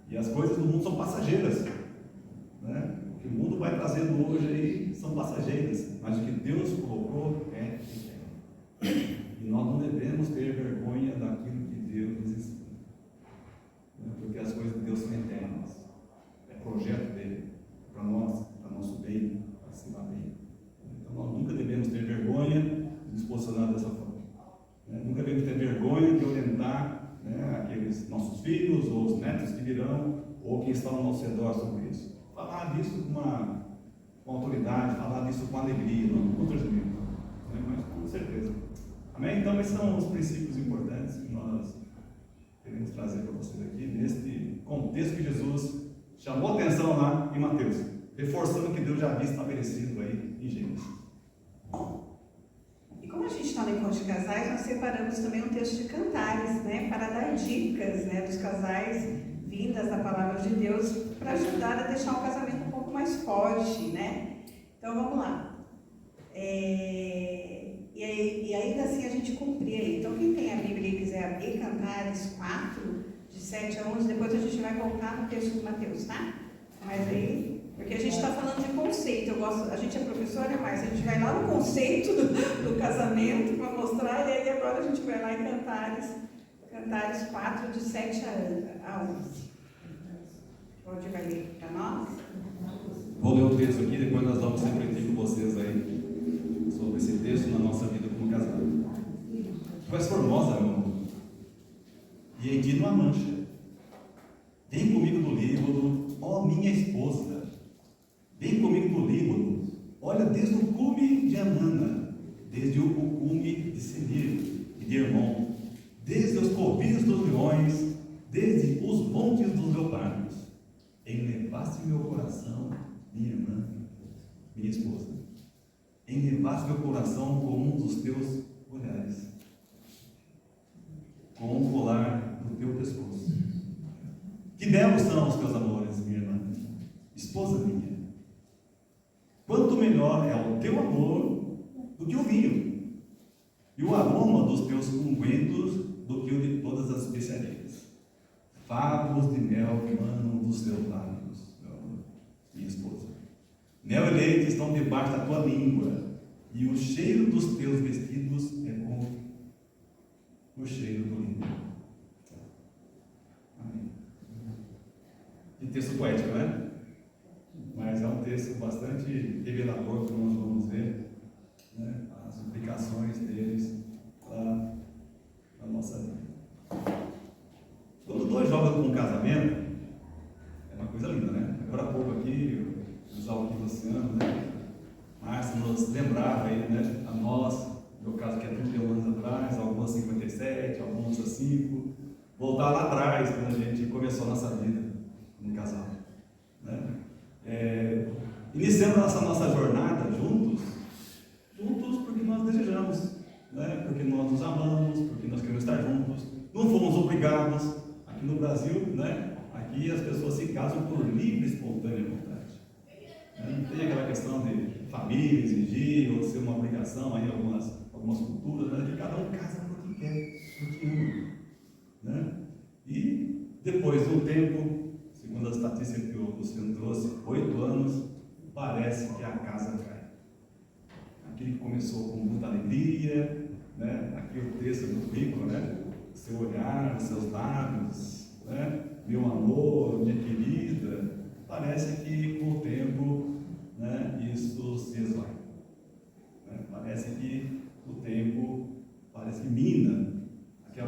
E as coisas do mundo são passageiras. Né? O que o mundo vai trazendo hoje aí são passageiras, mas o que Deus colocou é eterno. E nós não devemos ter vergonha daquilo que Deus nos ensina. Porque as coisas de Deus são eternas. É projeto dele, para nós, para nosso bem, para se dar bem. Então nós nunca devemos ter vergonha de nos posicionar dessa forma. Nunca devemos ter vergonha de orientar, né, aqueles nossos filhos ou os netos que virão, ou quem está ao nosso redor sobre isso. Falar disso com autoridade, falar disso com alegria, não com constrangimento, né, mas com certeza. Amém? Então esses são os princípios importantes que nós queremos trazer para vocês aqui, neste contexto que Jesus chamou a atenção lá em Mateus, reforçando o que Deus já havia estabelecido aí em Gênesis. E como a a gente está no encontro de casais, nós separamos também um texto de Cantares, né, para dar dicas, né, dos casais vindas da palavra de Deus, para ajudar a deixar o casamento um pouco mais forte, né? Então vamos lá. E ainda assim a gente cumprir. Então quem tem a Bíblia e quiser abrir, Cantares 4, de 7 a 11, depois a gente vai voltar no texto de Mateus, tá? Mas aí, porque a gente está falando de conceito, a gente é professora, mas a gente vai lá no conceito do casamento para mostrar, e aí agora a gente vai lá em Cantares 4, de 7 a 11. Onde vai ler para nós? Vou ler o texto aqui, depois nós vamos refletir com vocês aí sobre esse texto na nossa vida como casado. Tu és formosa, meu amor, e em ti não há mancha. Vem comigo no Líbano, ó minha esposa. Vem comigo no Líbano. Olha, desde o cume de Amana, desde o cume de Senir e de Hermon, desde os covis dos leões, desde os montes dos leopardos, enlevaste meu coração, minha irmã, minha esposa. Enlevaste meu coração com um dos teus olhares, com um colar no teu pescoço. Que belos são os teus amores, minha irmã, esposa minha. Quanto melhor é o teu amor do que o vinho, e o aroma dos teus ungüentos do que o de todas as especiarias. Favos de mel emanam dos teus lábios, meu amor, minha esposa. Mel e leite estão debaixo da tua língua, e o cheiro dos teus vestidos é como o cheiro do linho. Amém. Que texto poético, né? Mas é um texto bastante revelador, como nós vamos ver, né? As implicações deles para a nossa vida. Quando dois jogam com um casamento, é uma coisa linda, né? Agora há pouco aqui, os alunos do Luciano, né? Márcio nos lembrava aí, né? A nós, no meu caso que é 31 anos atrás, alguns 57, alguns a 5, voltar lá atrás, quando a gente começou a nossa vida no casal, né? Iniciamos nossa jornada juntos porque nós desejamos, né? Porque nós nos amamos, porque nós queremos estar juntos, não fomos obrigados. Aqui no Brasil, né? Aqui as pessoas se casam por livre e espontânea vontade, né? Não tem aquela questão de família exigir ou ser uma obrigação aí algumas culturas, né? Que cada um casa porque quer, porque ama, né? E depois de um tempo, segundo a estatística que o Luciano trouxe, 8 anos, parece que a casa cai. Aquilo que começou com muita alegria, né? Aqui o texto do currículo, né? Seu olhar, seus lábios, né? Meu amor, minha querida, parece que com o tempo, né? Isso se esvai, né? Parece que o tempo parece que mina aquele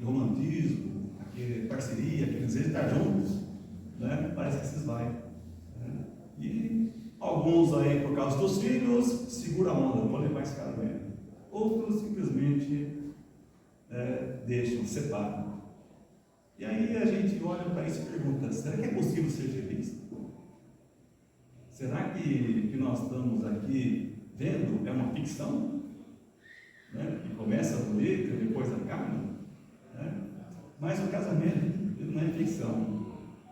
romantismo, aquela parceria, aquele desejo de estar juntos, né? Parece que se esvai, né? E alguns aí, por causa dos filhos, segura a onda, não vou levar esse cara mesmo. Outros simplesmente deixam, separam. E aí a gente olha para isso e pergunta: será que é possível ser feliz? Será que nós estamos aqui vendo é uma ficção, né? Que começa no leito e depois acaba, né? Mas o casamento ele não é ficção,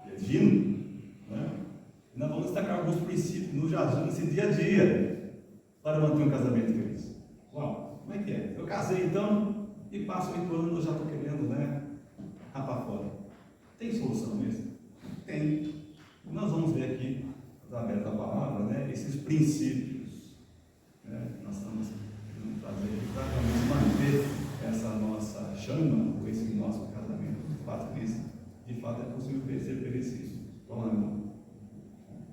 é genuíno, né? E nós vamos destacar alguns princípios nesse dia a dia para manter um casamento feliz. Uau, como é que é? Eu casei então e passo 8 anos, já estou querendo, né? Rapar fora. Tem solução mesmo? Tem. Nós vamos ver aqui, através da palavra, né? Esses princípios, né? Que nós estamos querendo trazer aqui para realmente manter essa nossa chama, ou esse nosso casamento. De fato é possível ser feliz. Vamos lá, irmão.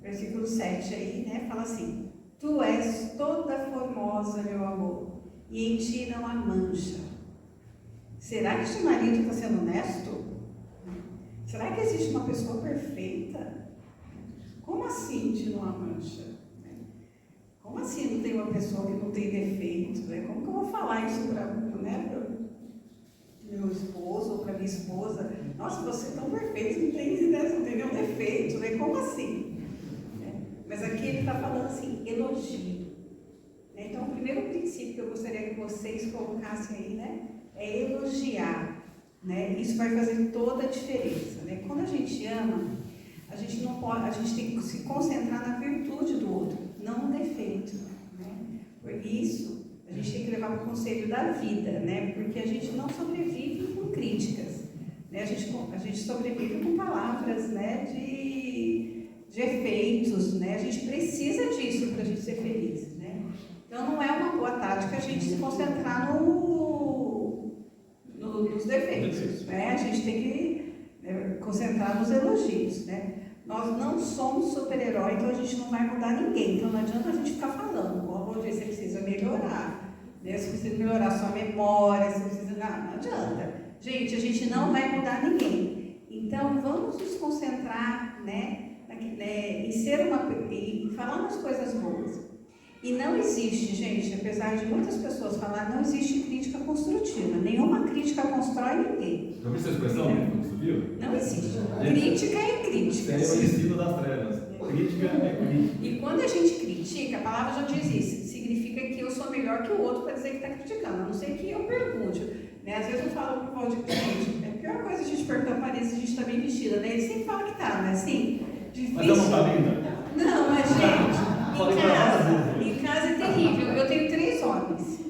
Versículo 7 aí, né? Fala assim: tu és toda formosa, meu amor, e em ti não há mancha. Será que este marido está sendo honesto? Será que existe uma pessoa perfeita? Como assim de não há mancha? Como assim não tem uma pessoa que não tem defeito? Como que eu vou falar isso para meu esposo ou para minha esposa? Nossa, você é tão perfeito, não tem nenhum defeito, Como assim? Mas aqui ele está falando assim, elogio. Então, o primeiro princípio que eu gostaria que vocês colocassem aí, né, é elogiar, né? Isso vai fazer toda a diferença, né? Quando a gente ama, a gente não pode, a gente tem que se concentrar na virtude do outro, não no defeito, né? Por isso, a gente tem que levar para o conselho da vida, né? Porque a gente não sobrevive com críticas, né? A gente sobrevive com palavras, né, de efeitos, né? A gente precisa disso para a gente ser feliz, né? Então não é uma boa tática a gente se concentrar nos defeitos, né? A gente tem que concentrar nos elogios, né? Nós não somos super-herói, então a gente não vai mudar ninguém. Então não adianta a gente ficar falando, como eu disse, você precisa melhorar, né? Você precisa melhorar sua memória, você precisa... Não adianta. Gente, a gente não vai mudar ninguém. Então vamos nos concentrar, né, em falar umas coisas boas. E não existe, gente, apesar de muitas pessoas falarem, não existe crítica construtiva. Nenhuma crítica constrói ninguém. Já ouviu essa expressão, quando subiu? Não existe. Crítica é crítica. Isso é o ensino das trevas. Crítica é crítica. E quando a gente critica, a palavra já diz isso. Significa que eu sou melhor que o outro para dizer que está criticando. A não ser que eu pergunte. Né? Às vezes eu falo para o Valdir, gente, é a pior coisa a gente perguntar para ele se a gente está bem vestida. Né? Ele sempre fala que está, né? Assim, difícil. Mas eu não está linda? Não, mas gente, em casa é terrível. Eu tenho 3 homens.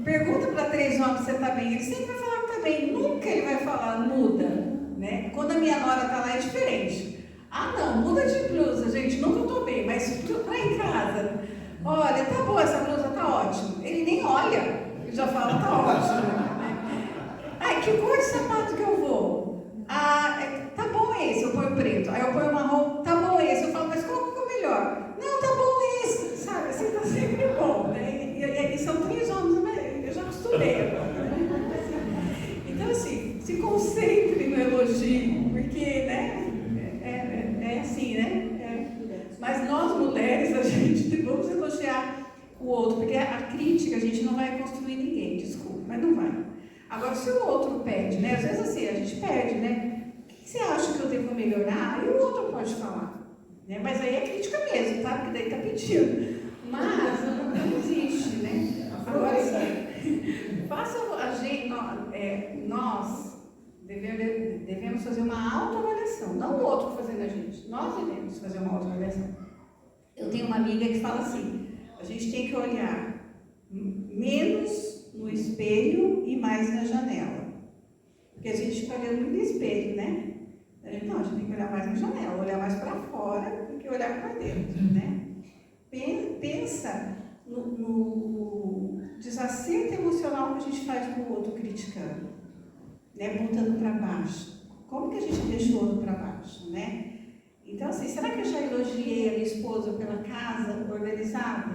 Pergunta para 3 homens se você está bem. Ele sempre vai falar que está bem. Nunca ele vai falar muda. Né? Quando a minha nora está lá é diferente. Ah, não, muda de blusa, gente. Nunca estou bem, mas lá em casa. Olha, tá boa essa blusa, tá ótimo. Ele nem olha, ele já fala, tá ótimo. Ai, que cor de sapato que eu vou? Ah, tá bom esse, eu ponho preto. Aí eu ponho marrom, tá bom esse. Eu falo, mas qual que é o melhor? Não, tá bom esse, sabe? Assim tá sempre bom, né? E são 3 homens, eu já acostumei agora. Então, assim, se concentre no elogio, porque, né? É assim, né? Mas nós, mulheres, a gente vamos elogiar o outro, porque a crítica a gente não vai construir ninguém, desculpa, mas não vai. Agora, se o outro pede, né? Às vezes assim, a gente pede, né? O que você acha que eu devo melhorar? E o outro pode falar. Né? Mas aí é crítica mesmo, tá? Porque daí tá pedindo. Mas não existe, né? Agora sim, faça a gente, nós devemos fazer uma autoavaliação, não o outro fazendo a gente. Nós devemos fazer uma autoavaliação. Eu tenho uma amiga que fala assim, a gente tem que olhar menos no espelho e mais na janela. Porque a gente fica olhando muito no espelho, né? Não, a gente tem que olhar mais na janela, olhar mais para fora do que olhar para dentro, né? Pensa no desacerto emocional que a gente faz com o outro criticando, né? Botando para baixo. Como que a gente deixa o outro para baixo, né? Então, assim, será que eu já elogiei a minha esposa pela casa organizada,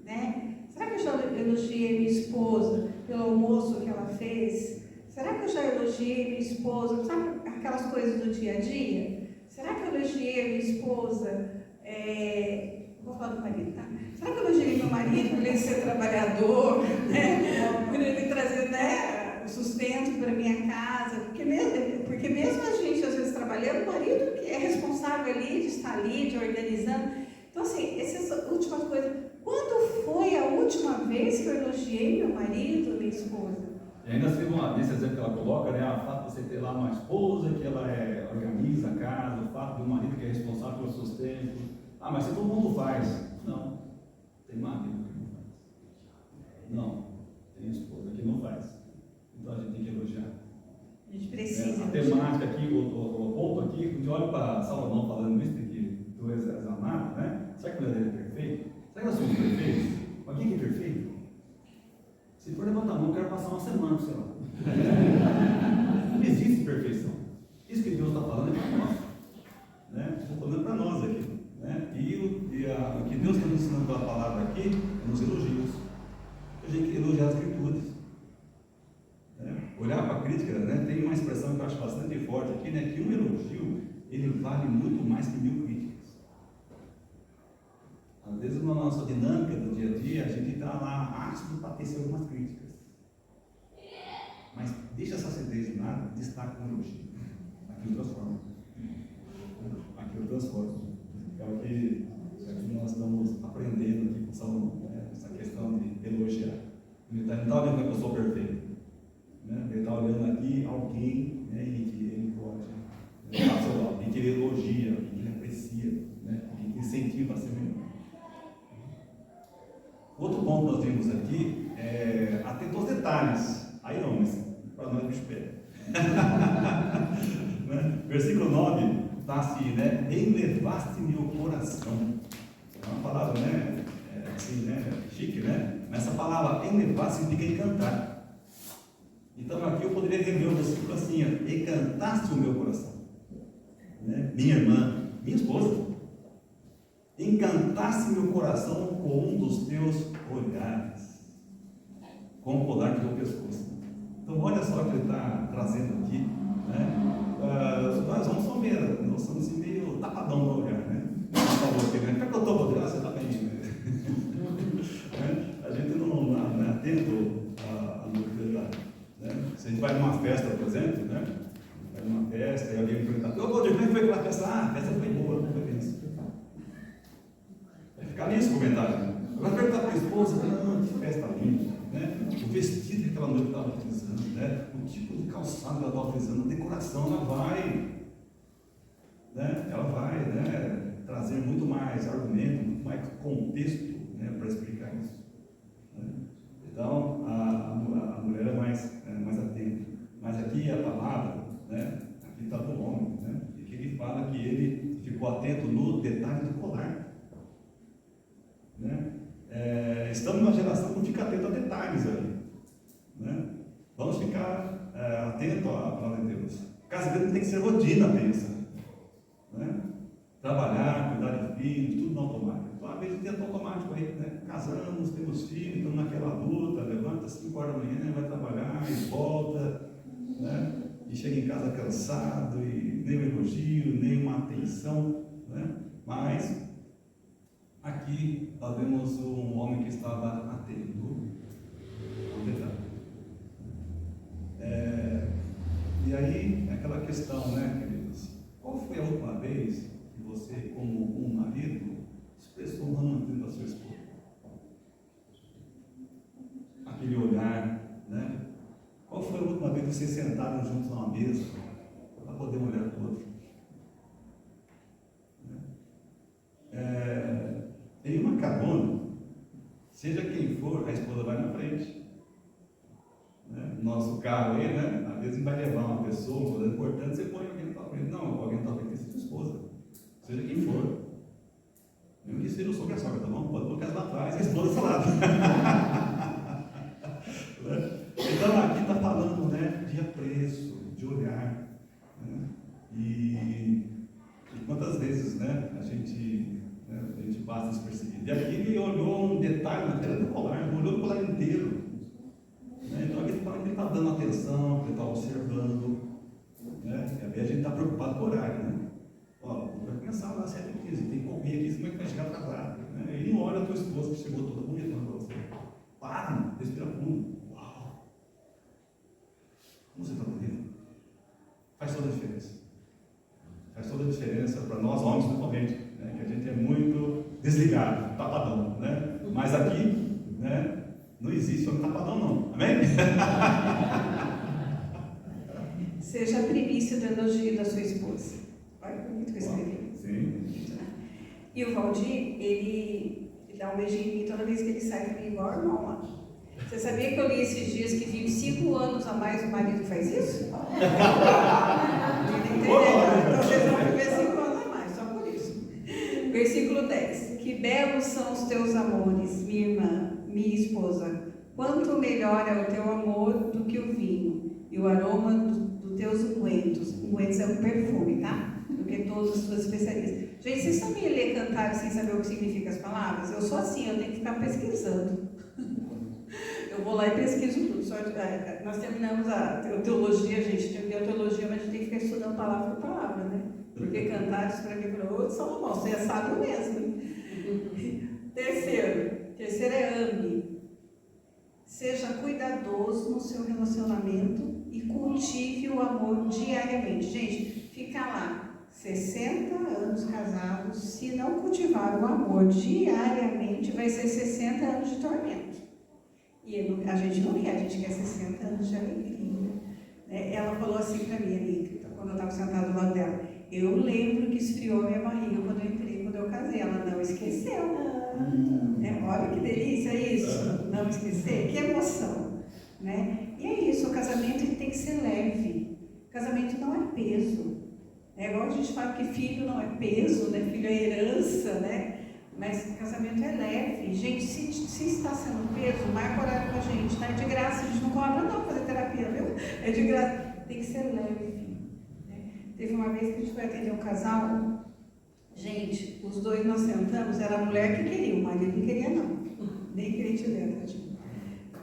né? Será que eu já elogiei a minha esposa pelo almoço que ela fez? Será que eu já elogiei a minha esposa, sabe aquelas coisas do dia a dia? Será que eu elogiei a minha esposa, vou falar do marido, tá? Será que eu elogiei meu marido por ele ser trabalhador, né? Por ele trazer, né, o sustento para minha casa? Porque mesmo a gente, às vezes, trabalhando, o marido que é responsável ali, de estar ali, de organizando. Então, assim, essas últimas coisas. Quando foi a última vez que eu elogiei meu marido, minha esposa? E ainda nesse exemplo que ela coloca, né, o fato de você ter lá uma esposa que ela organiza a casa, o fato de um marido que é responsável pelo sustento. Ah, mas se todo mundo faz. Não, tem marido que não faz. Não, tem esposa que não faz. Então a gente tem que elogiar. A gente precisa. A temática aqui, o ponto aqui, quando a gente olha para Salomão falando isso, que tu és amado, né? Será que o mulher dele é perfeito? Será que nós somos perfeitos? Mas quem que é perfeito? Se for levantar a mão, eu quero passar uma semana, sei lá. Não existe perfeição. Isso que Deus está falando é para nós. Né? Estou falando para nós aqui. Né? O que Deus está nos ensinando pela palavra aqui é nos elogios. A gente tem que elogiar as virtudes. Né? Olhar para a crítica, né? Tem uma expressão que eu acho bastante forte aqui, né? Que um elogio, ele vale muito mais que 1000 críticas. Às vezes, na nossa dinâmica do dia a dia, a gente está lá ácido para tecer algumas críticas. Mas deixa essa acidez de lado, destaca um elogio. Aquilo transforma. Aquilo transforma. É o que nós estamos aprendendo aqui com Salomão, né? Essa questão de elogiar. Ele não está olhando uma pessoa perfeita. Né? Ele está olhando aqui alguém, né, em que ele pode dar seu lado, alguém que ele elogia, alguém que ele aprecia, né? Alguém que incentiva a ser melhor. Outro ponto que nós vimos aqui é atento aos detalhes. Aí não, mas para nós bicho pé. Né? Versículo 9 está assim, né? Elevaste meu coração. É uma palavra, né? Assim, né? Chique, né? Mas essa palavra elevar significa encantar. Então aqui eu poderia rever um versículo assim: encantaste o meu coração. Né? Minha irmã, minha esposa, encantaste meu coração com um dos teus olhares, com o colar do teu pescoço. Então olha só o que ele está trazendo aqui, né? Nós vamos só ver, nós somos assim, meio tapadão no olhar, né? Falou aqui, né? Como é que eu estou podendo? Você está bem, né? A gente não é atento a novidade, né? Se a gente vai numa festa, por exemplo, né? Vai numa festa e alguém me pergunta: ô Valdir, como é que foi aquela festa? Ah, a festa foi boa, não foi isso. Vai ficar nisso o comentário, né? Agora perguntar para a esposa: que festa linda, né? O vestido que aquela noite estava utilizando, né? O tipo de calçado que ela estava utilizando, a decoração, ela vai, né? Ela vai, né? Trazer muito mais argumento, muito mais contexto, né? Para explicar isso. Né? Então, a mulher é mais atenta. Mas aqui a palavra, né? Aqui está do homem, né? E que ele fala que ele ficou atento no detalhe do colar. Né? Estamos numa geração que não fica atento a detalhes ali. Né? Vamos ficar atentos à palavra de Deus. Casamento tem que ser rotina, pensa. Né? Trabalhar, cuidar de filhos, tudo no automático. Então, às vezes, dentro automático aí, né? Casamos, temos filhos, estamos naquela luta, levanta às 5 horas da manhã, vai trabalhar e volta, né? E chega em casa cansado, e nem um elogio, nem uma atenção, né? Mas aqui nós vemos um homem que estava atento ao detalhe. E aí, aquela questão, né, queridos? Qual foi a última vez que você, como um marido, expressou um amor da sua esposa? Aquele olhar, né? Qual foi a última vez que vocês sentaram juntos numa mesa para poder um olhar para o outro? Em uma carona, seja quem for, a esposa vai na frente. Né? Nosso carro aí, né? Às vezes vai levar uma pessoa, uma coisa importante, você põe alguém na tua frente. Não, alguém na tua frente é sua esposa. Seja quem for. Mesmo que seja o sogro e a sogra, tá bom? Pode colocar lá atrás e a esposa do lado. Então aqui está falando, né, de apreço, de olhar. Né? E quantas vezes, né, a gente passa despercebido. E aqui ele olhou um detalhe na tela do colar, não olhou o colar inteiro. Né? Então aqui ele fala que ele está dando atenção, que ele está observando. Né? E a gente está preocupado com o horário. Né? Ó, vai começar lá às 7h15, tem que correr aqui, como é que vai chegar atrasado? Né? E não olha a tua esposa que chegou toda bonitona para você. Para, respira fundo. Uau! Como você está bonito? Faz toda a diferença. Faz toda a diferença para nós homens, principalmente, né? Que a gente é muito desligado, tapadão, né? Mas aqui, né? Não existe homem tapadão, não. Amém? Seja a primícia do elogio da sua esposa. Olha que bonito que eu escrevi. Sim. E o Valdir, ele dá um beijinho em mim toda vez que ele sai comigo, igual o irmão lá. Você sabia que eu li esses dias que 25 anos a mais o marido faz isso? Então vocês vão viver 5 anos a mais, só por isso. Versículo 10. Que belos são os teus amores, minha irmã, minha esposa. Quanto melhor é o teu amor do que o vinho, e o aroma dos teus ungüentos. Ungüentos é um perfume, tá? Do que todas as suas especiarias. Gente, vocês sabiam ler cantar sem saber o que significam as palavras? Eu sou assim, eu tenho que ficar pesquisando. Eu vou lá e pesquiso tudo. Nós terminamos a teologia, gente, terminei a teologia, mas a gente tem que ficar estudando palavra por palavra, né? Porque cantares para mim para outro são bons, você é sábio mesmo. Terceiro é ame. Seja cuidadoso no seu relacionamento e cultive o amor diariamente. Gente, ficar lá 60 anos casados, se não cultivar o amor diariamente, vai ser 60 anos de tormento. A gente não quer, a gente quer 60 anos de alegria. Né? Ela falou assim para mim ali, quando eu estava sentada do lado dela, eu lembro que esfriou a minha barriga quando eu entrei, quando eu casei. Ela não esqueceu. Olha que delícia isso, não esquecer, que emoção. Né? E é isso, o casamento ele tem que ser leve. O casamento não é peso. É igual a gente fala que filho não é peso, né? Filho é herança, né? Mas casamento é leve. Gente, se está sendo peso, marca horário com a gente, tá? É de graça, a gente não cobra não fazer terapia, viu? É de graça. Tem que ser leve. Né? Teve uma vez que a gente foi atender um casal, gente, os dois nós sentamos, era a mulher que queria, o marido não queria não. Nem crente dentro, tipo.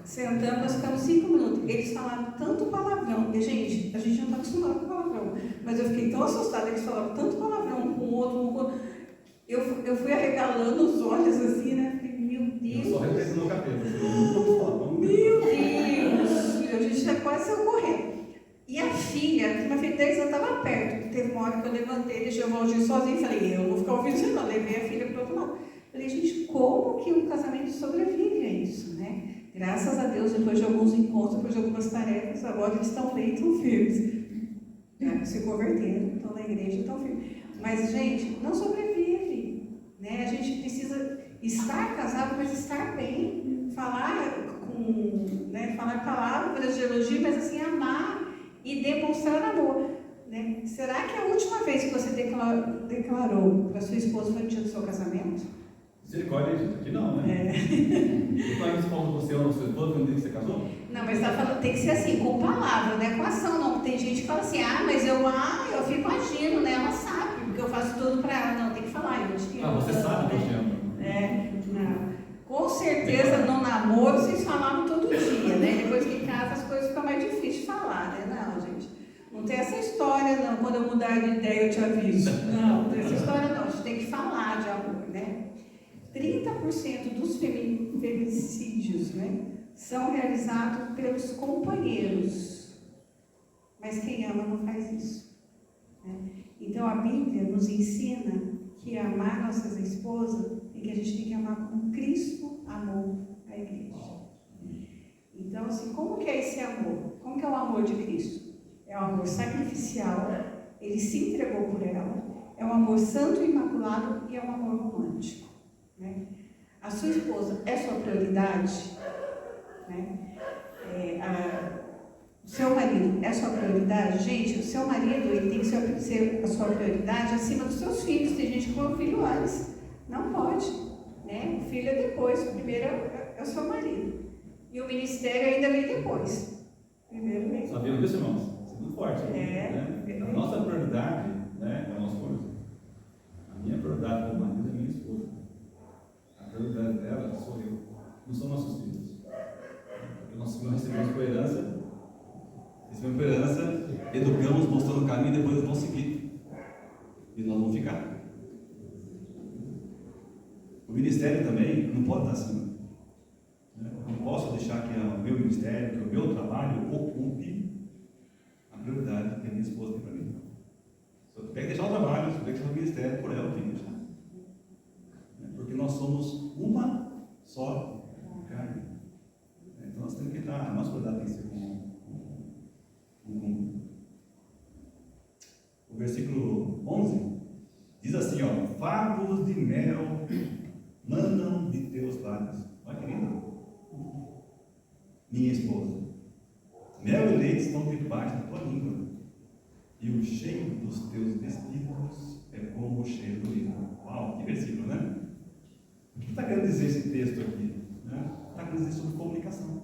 Sentamos, nós ficamos 5 minutos. Eles falaram tanto palavrão. E, gente, a gente não está acostumado com palavrão. Mas eu fiquei tão assustada, eles falaram tanto palavrão um com o outro, um com o outro. Eu fui arregalando os olhos assim, né? Falei, meu Deus. Eu só represento no capeta. Meu Deus. A gente já quase saiu correndo. E a filha, minha filha de 10 anos estava perto. Teve uma hora que eu levantei, deixei o Valdir sozinho. Falei, eu não vou ficar ouvindo isso não. Levei a filha para o outro lado. Falei, gente, como que um casamento sobrevive a isso, né? Graças a Deus, depois de alguns encontros, depois de algumas tarefas, agora eles estão bem, estão firmes. Se converteram, estão na igreja, estão firmes. Mas, gente, não sobrevive. Né? A gente precisa estar casado, mas estar bem. Falar falar palavras de elogio, mas assim, amar e demonstrar amor. Né? Será que a última vez que você declarou para sua esposa foi no dia do seu casamento? Misericórdia, isso aqui não, né? E quando você falou você ou seu esposo, no dia que você casou? Não, mas está falando, tem que ser assim, com palavra, não é com ação, não. Tem gente que fala assim, mas eu fico agindo, né? Ela sabe, porque eu faço tudo para ela. Não, tem que falar, eu te amo. Você sabe que eu te amo. Não. Com certeza, no namoro, vocês falavam todo dia, né? Depois que casa, as coisas ficam mais difíceis de falar, né? Não, gente, não tem essa história, não. Quando eu mudar de ideia, eu te aviso. Não tem essa história, não. A gente tem que falar de amor, né? 30% dos feminicídios, né, são realizados pelos companheiros. Mas quem ama não faz isso. Né? Então a Bíblia nos ensina que amar nossas esposas é que a gente tem que amar como Cristo amou a igreja. Então, assim, como que é esse amor? Como que é o amor de Cristo? É um amor sacrificial, ele se entregou por ela, é um amor santo e imaculado e é um amor romântico. Né? A sua esposa é sua prioridade? Né? O seu marido é sua prioridade? Gente, o seu marido ele tem que ser a sua prioridade acima dos seus filhos. Tem gente que põe o filho antes. Não pode. Né? O filho é depois. O primeiro é o seu marido. E o ministério ainda vem depois. Primeiro vem. Sabendo disso, irmãos? Isso é muito forte. Né? A nossa prioridade, né, é o nosso cônjuge. A minha prioridade como marido é minha esposa. A prioridade dela sou eu, não são nossos filhos. Porque nós recebemos por herança, educamos, mostrando o caminho e depois eles vão seguir. E nós vamos ficar. O ministério também não pode estar acima. Eu não posso deixar que o meu ministério, que o meu trabalho ocupe a prioridade que a minha esposa tem para mim. Se eu tiver que deixar o trabalho, se eu tiver que deixar o ministério, por ela eu tenho que deixar. Porque nós somos uma só carne. Então nós temos que estar, a nossa prioridade tem que ser com o versículo 11 diz assim, favos de mel manam de teus lábios. Olha que lindo. Minha esposa, mel e leite estão debaixo da tua língua, e o cheiro dos teus vestidos é como o cheiro do vinho. Uau, que versículo, né? O que está querendo dizer esse texto aqui? Está querendo dizer sobre comunicação.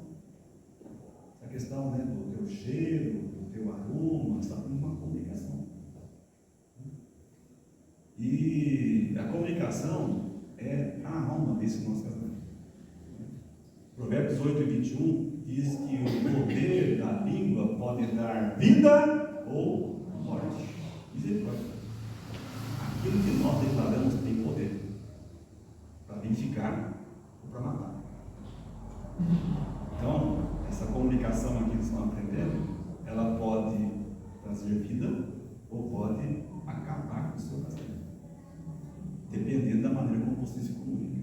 Essa questão, né, do teu cheiro, do teu aroma, está com uma comunicação. E a comunicação é a alma desse nosso casamento. Provérbios 8 e 21 diz que o poder da língua pode dar vida ou morte. Misericórdia. Aquilo que nós declaramos tem poder para vivificar ou para matar. Então, essa comunicação aqui que estão aprendendo, ela pode trazer vida ou pode acabar com o seu casamento, dependendo da maneira como você se comunica.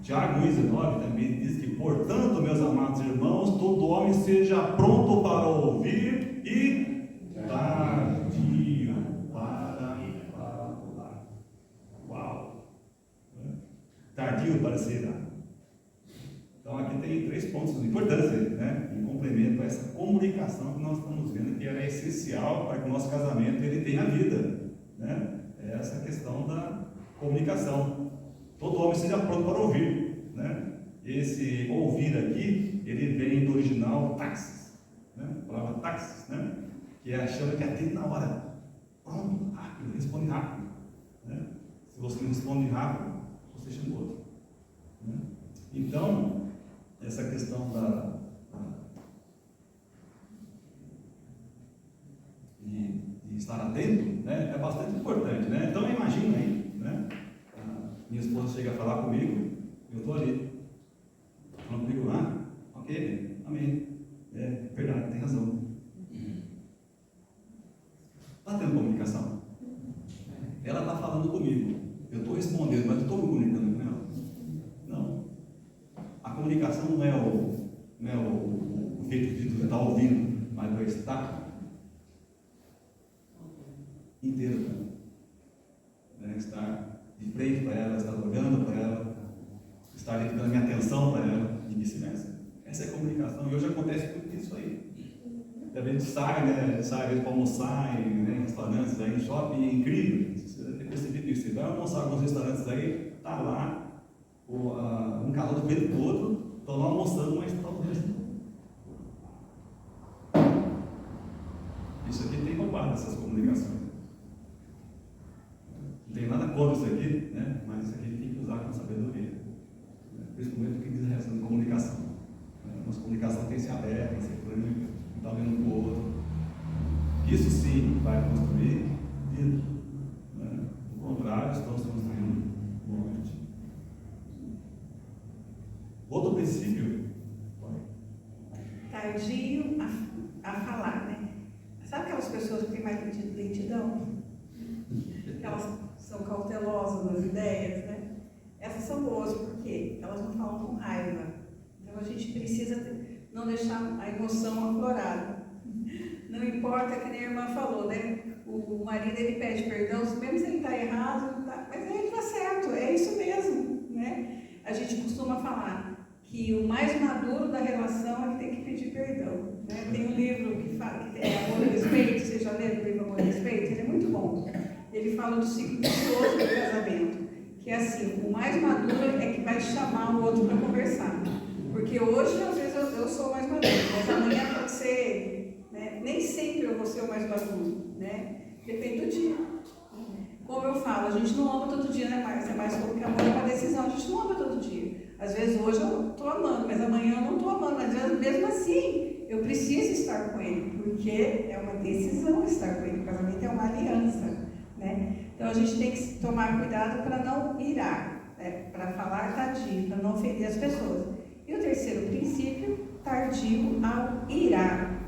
Tiago 1,19 também diz que, portanto, meus amados irmãos, todo homem seja pronto para ouvir e tardio para falar. Uau! Tardio para se irar. Então aqui tem 3 pontos de importância, né? Em complemento a essa comunicação que nós estamos vendo que era essencial para que o nosso casamento ele tenha vida, né? É essa questão da comunicação. Todo homem seja pronto para ouvir, né? Esse ouvir aqui, ele vem do original taxis, né? A palavra taxis, né? Que é a chama que atende na hora. Pronto, rápido, responde rápido, né? Se você não responde rápido, você chama o outro, né? Então, essa questão de estar atento, né? É bastante importante, né? Então, imagina aí, né? Minha esposa chega a falar comigo, eu estou ali, falando comigo, ok, amém, verdade, tem razão. Está tendo comunicação? Ela está falando comigo, eu estou respondendo, mas eu estou me comunicando com ela? Não. A comunicação não é o feito de você estar ouvindo, mas o estar inteiro, né? Estar de frente para ela, estar olhando para ela, estar dando a minha atenção para ela e vice-versa. Essa é a comunicação, e hoje acontece tudo isso aí. A gente sai, né? Sai para almoçar em restaurantes, aí, em shopping, é incrível. Você deve ter percebido isso. Você vai almoçar em alguns restaurantes aí, está lá, um calor do meio do outro, estão lá almoçando, mas estão isso aqui tem roubado essas comunicações. Não tem nada contra isso aqui, né? Mas isso aqui tem que usar com sabedoria, né? Principalmente no que diz respeito à comunicação. Nossa comunicação tem que ser aberta, tem que ser franca, não está olhando para o outro. Isso sim vai construir vida, né? Do contrário, estamos construindo morte. Outro princípio, tardio a falar, né? Sabe aquelas pessoas que têm mais lentidão? Que elas são cautelosas nas ideias, né? Essas são boas porque elas não falam com raiva. Então a gente precisa não deixar a emoção aflorada. Não importa, que nem a irmã falou, né? O marido ele pede perdão, mesmo se ele está errado, mas ele está certo, é isso mesmo, né? A gente costuma falar que o mais maduro da relação é que tem que pedir perdão, né? Tem um livro que fala que é Amor e Respeito, você já leu o livro Amor e Respeito? Ele é muito bom. Ele fala do ciclo vicioso do casamento, que é assim, o mais maduro é que vai chamar o outro para conversar. Porque hoje, às vezes, eu sou mais maduro, mas amanhã pode ser, né? Nem sempre eu vou ser o mais maduro, né? Depende do dia. Como eu falo, a gente não ama todo dia, né, Márcia? É mais como que amor é uma decisão, a gente não ama todo dia. Às vezes hoje eu estou amando, mas amanhã eu não estou amando, mas mesmo assim eu preciso estar com ele, porque é uma decisão estar com ele, o casamento é uma aliança, né? Então a gente tem que tomar cuidado para não irar, né? Para falar tardio, para não ofender as pessoas. E o terceiro princípio, tardio ao irar,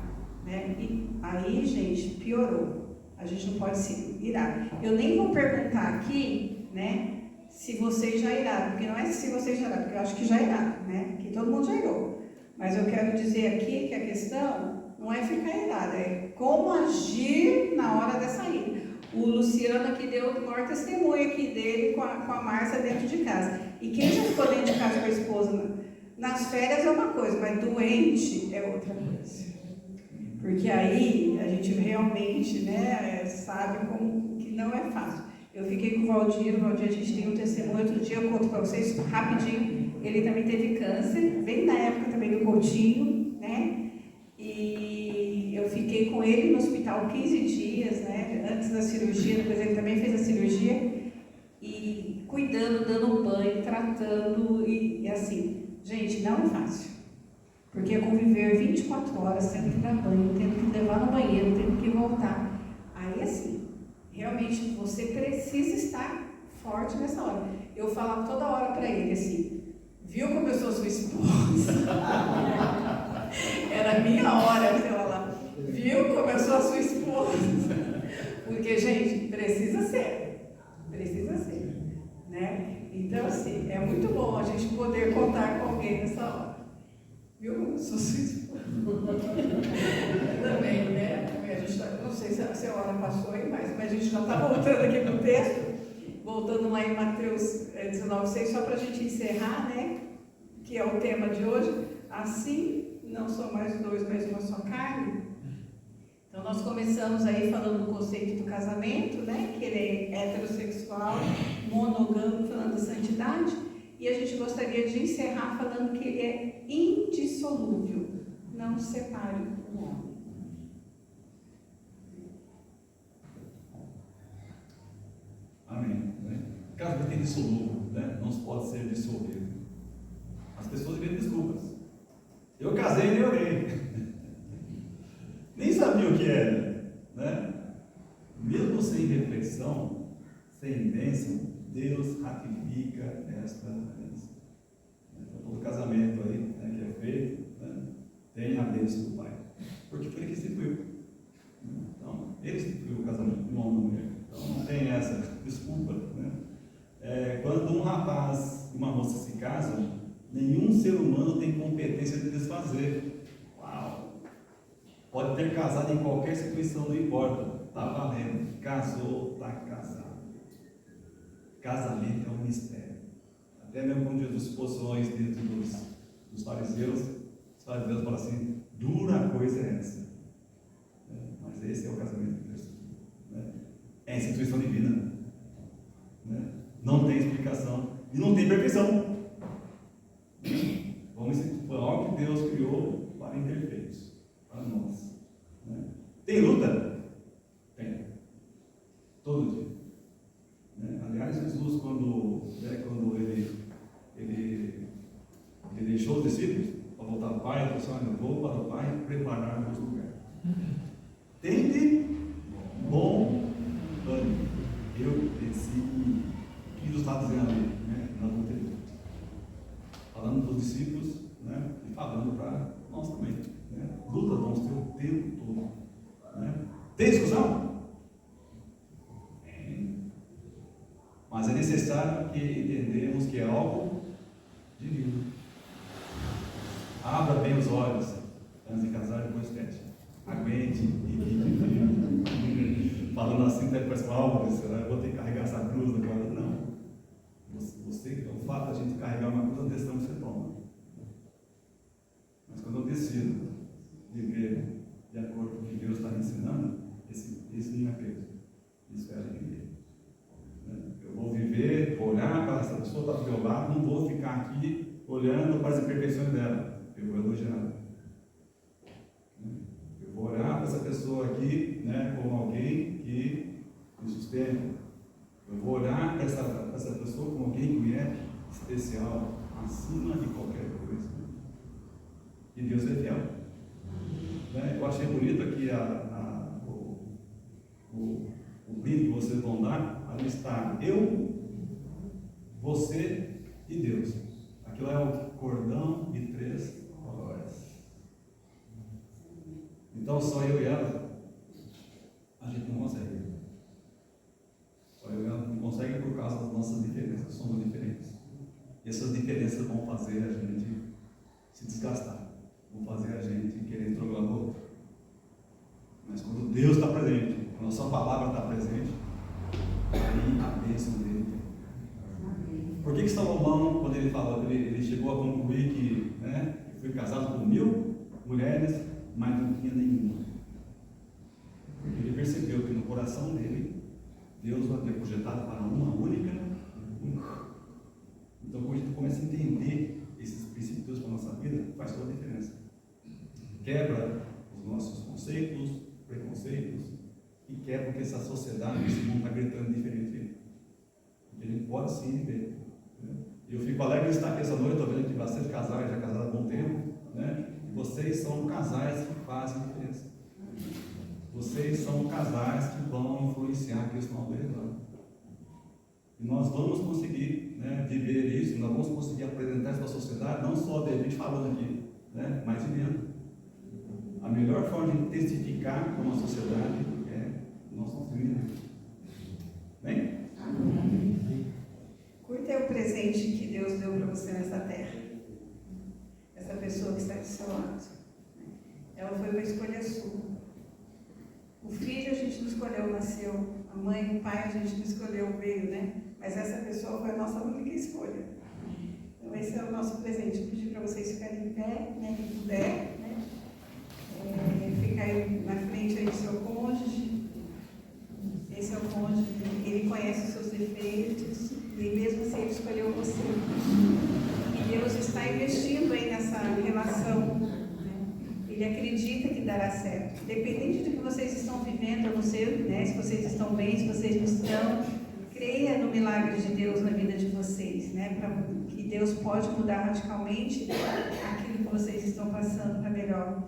né? E aí, gente, piorou. A gente não pode se irar. Eu nem vou perguntar aqui, né, se vocês já iraram, porque não é se vocês já iraram, porque eu acho que já iraram, né? Que todo mundo já irou. Mas eu quero dizer aqui que a questão não é ficar irado, é como agir na hora dessa ira. O Luciano aqui deu o maior testemunho aqui dele com a Márcia dentro de casa. E quem já ficou dentro de casa com a esposa nas férias é uma coisa, mas doente é outra coisa. Porque aí a gente realmente, né, sabe como que não é fácil. Eu fiquei com o Valdir a gente tem um testemunho, outro dia eu conto para vocês rapidinho, ele também teve câncer, bem na época também do Coutinho, né, e eu fiquei com ele no hospital 15 dias, né, antes da cirurgia, depois ele também fez a cirurgia, e cuidando, dando banho, tratando, e assim, gente, não é fácil. Porque é conviver 24 horas, tendo que dar banho, tendo que levar no banheiro, tendo que voltar. Aí, assim, realmente você precisa estar forte nessa hora. Eu falava toda hora para ele assim, viu como eu sou sua esposa? Era a minha hora, sei lá, viu como eu sou a sua esposa? Porque, gente, precisa ser, né? Então, assim, É muito bom a gente poder contar com alguém nessa hora. Viu? Sou sua esposa. Também, né? A gente não sei se a hora passou aí, mas a gente já está voltando aqui no texto. Voltando lá em Mateus 19,6, só para a gente encerrar, né? Que é o tema de hoje. Assim, não são mais dois, mas uma só carne. Então, nós começamos aí falando do conceito do casamento, né? Que ele é heterossexual, monogâmico, falando da santidade. E a gente gostaria de encerrar falando que ele é indissolúvel. Não separe o homem. Amém. Casamento é indissolúvel, né? Não pode ser dissolvido. As pessoas inventam desculpas. Eu casei e nem orei. Nem sabia o que era, né? Mesmo sem reflexão, sem bênção, Deus ratifica esta aliança. Então, todo casamento aí, né, que é feito, né, tem a bênção do Pai. Porque foi ele que instituiu. Então, ele instituiu o casamento, um homem e uma mulher. Então, não tem essa desculpa, né? Quando um rapaz e uma moça se casam, nenhum ser humano tem competência de desfazer. Uau! Pode ter casado em qualquer instituição, não importa. Está valendo. Casou, está casado. Casamento é um mistério. Até mesmo quando Jesus posições dentro dos fariseus, os fariseus falam assim: dura coisa é essa. Mas esse é o casamento de Deus. É a instituição divina. Não tem explicação e não tem perfeição. Foi algo que Deus criou para imperfeitos, para nós. Tem luta? Tem. Todo dia. Aliás, Jesus, quando ele deixou os discípulos para voltar ao Pai, ele falou assim: eu vou para o Pai preparar o nosso lugar. Tende bom ânimo. Eu desci. O que Jesus está dizendo ali? Nós vamos ter luta. Falando para os discípulos, e falando para nós também. Luta vamos ter o tempo todo. Tem discussão? Mas é necessário que entendamos que é algo divino. Abra bem os olhos antes de casar, depois feche. Aguente e falando assim, até pessoal, eu vou ter que carregar essa cruz agora. Não. O fato de a gente carregar uma cruz é uma decisão que você toma. Mas quando eu decido viver de acordo com o que Deus está me ensinando, esse não é peso. Isso é alegria. Eu vou viver, vou olhar para essa pessoa que está do meu lado, não vou ficar aqui olhando para as imperfeições dela. Eu vou elogiar. Eu vou olhar para essa pessoa aqui, como alguém que me sustenta. Eu vou olhar para essa pessoa como alguém que é especial, acima de qualquer coisa. E Deus é fiel. Eu achei bonito aqui o brinde que vocês vão dar. Ali está eu, você e Deus. Aquilo é o cordão de 3 cordões. Então só eu e ela, a gente não consegue. Só eu e ela não consegue por causa das nossas diferenças. Somos diferentes. E essas diferenças vão fazer a gente se desgastar. Vão fazer a gente querer trocar o outro. Mas quando Deus está presente, quando a sua palavra está presente, aí a bênção dele tem. Por que Salomão, quando ele falou, ele chegou a concluir que foi casado com 1000 mulheres, mas não tinha nenhuma? Porque ele percebeu que no coração dele, Deus vai ter projetado para uma única. Então, quando a gente começa a entender esses princípios para a nossa vida, faz toda a diferença. Quebra os nossos conceitos, preconceitos, e quebra porque essa sociedade, esse mundo está gritando diferente. Ele pode sim viver. Eu fico alegre de estar aqui essa noite, estou vendo que bastante casais já casaram há bom tempo, e vocês são casais que fazem diferença. Vocês são casais que vão influenciar a questão ao redor. E nós vamos conseguir viver isso, nós vamos conseguir apresentar isso para a sociedade, não só de a gente falando aqui, mas vivendo. A melhor forma de testificar para uma sociedade é nós vivendo. Bem? Curta é o presente que Deus você nessa terra. Essa pessoa que está do seu lado. Ela foi uma escolha sua. O filho a gente não escolheu, nasceu. A mãe, o pai a gente não escolheu, veio, né? Mas essa pessoa foi a nossa única escolha. Então esse é o nosso presente. Eu pedi para vocês ficarem em pé, né? Quem puder, né? Fica aí na frente aí do seu cônjuge. Esse é o cônjuge, ele conhece os seus defeitos e mesmo assim ele escolheu você. E Deus está investindo aí nessa relação, né? Ele acredita que dará certo. Independente do que vocês estão vivendo, eu não sei, né, se vocês estão bem, se vocês não estão, creia no milagre de Deus na vida de vocês, né? Que Deus pode mudar radicalmente aquilo que vocês estão passando para melhor.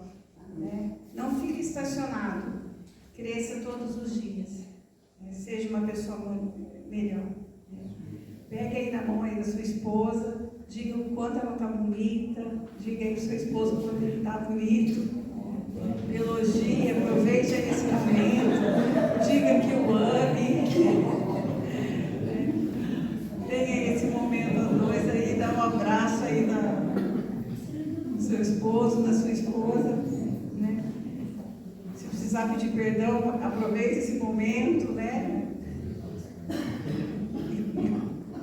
Né? Não fique estacionado, cresça todos os dias, né? Seja uma pessoa melhor. Né? Pegue aí na mão aí da sua esposa, diga o quanto ela está bonita, diga aí para o seu esposo o quanto ele está bonito, elogie, aproveite aí esse momento, diga que o ame. Tenha esse momento a dois aí, dá um abraço aí no seu esposo, na sua esposa. Se precisar pedir perdão, aproveite esse momento, né?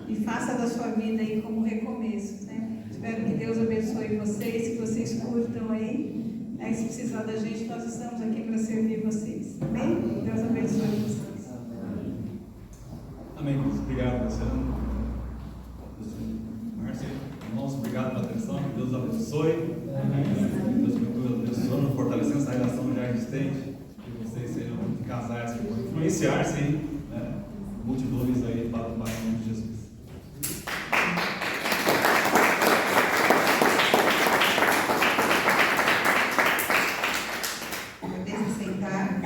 E faça da sua vida aí como recomeço, né? Espero que Deus abençoe vocês, que vocês curtam aí. Né? Se precisar da gente, nós estamos aqui para servir vocês. Amém? Deus abençoe vocês. Amém. Obrigado, Luciano. Márcia, irmãos, obrigado pela atenção. Que Deus abençoe. Deus continue abençoando, fortalecendo essa relação já existente. Que vocês sejam casais que vão influenciar, sim, né? Multidões aí para o nome de Jesus. Podem se sentar.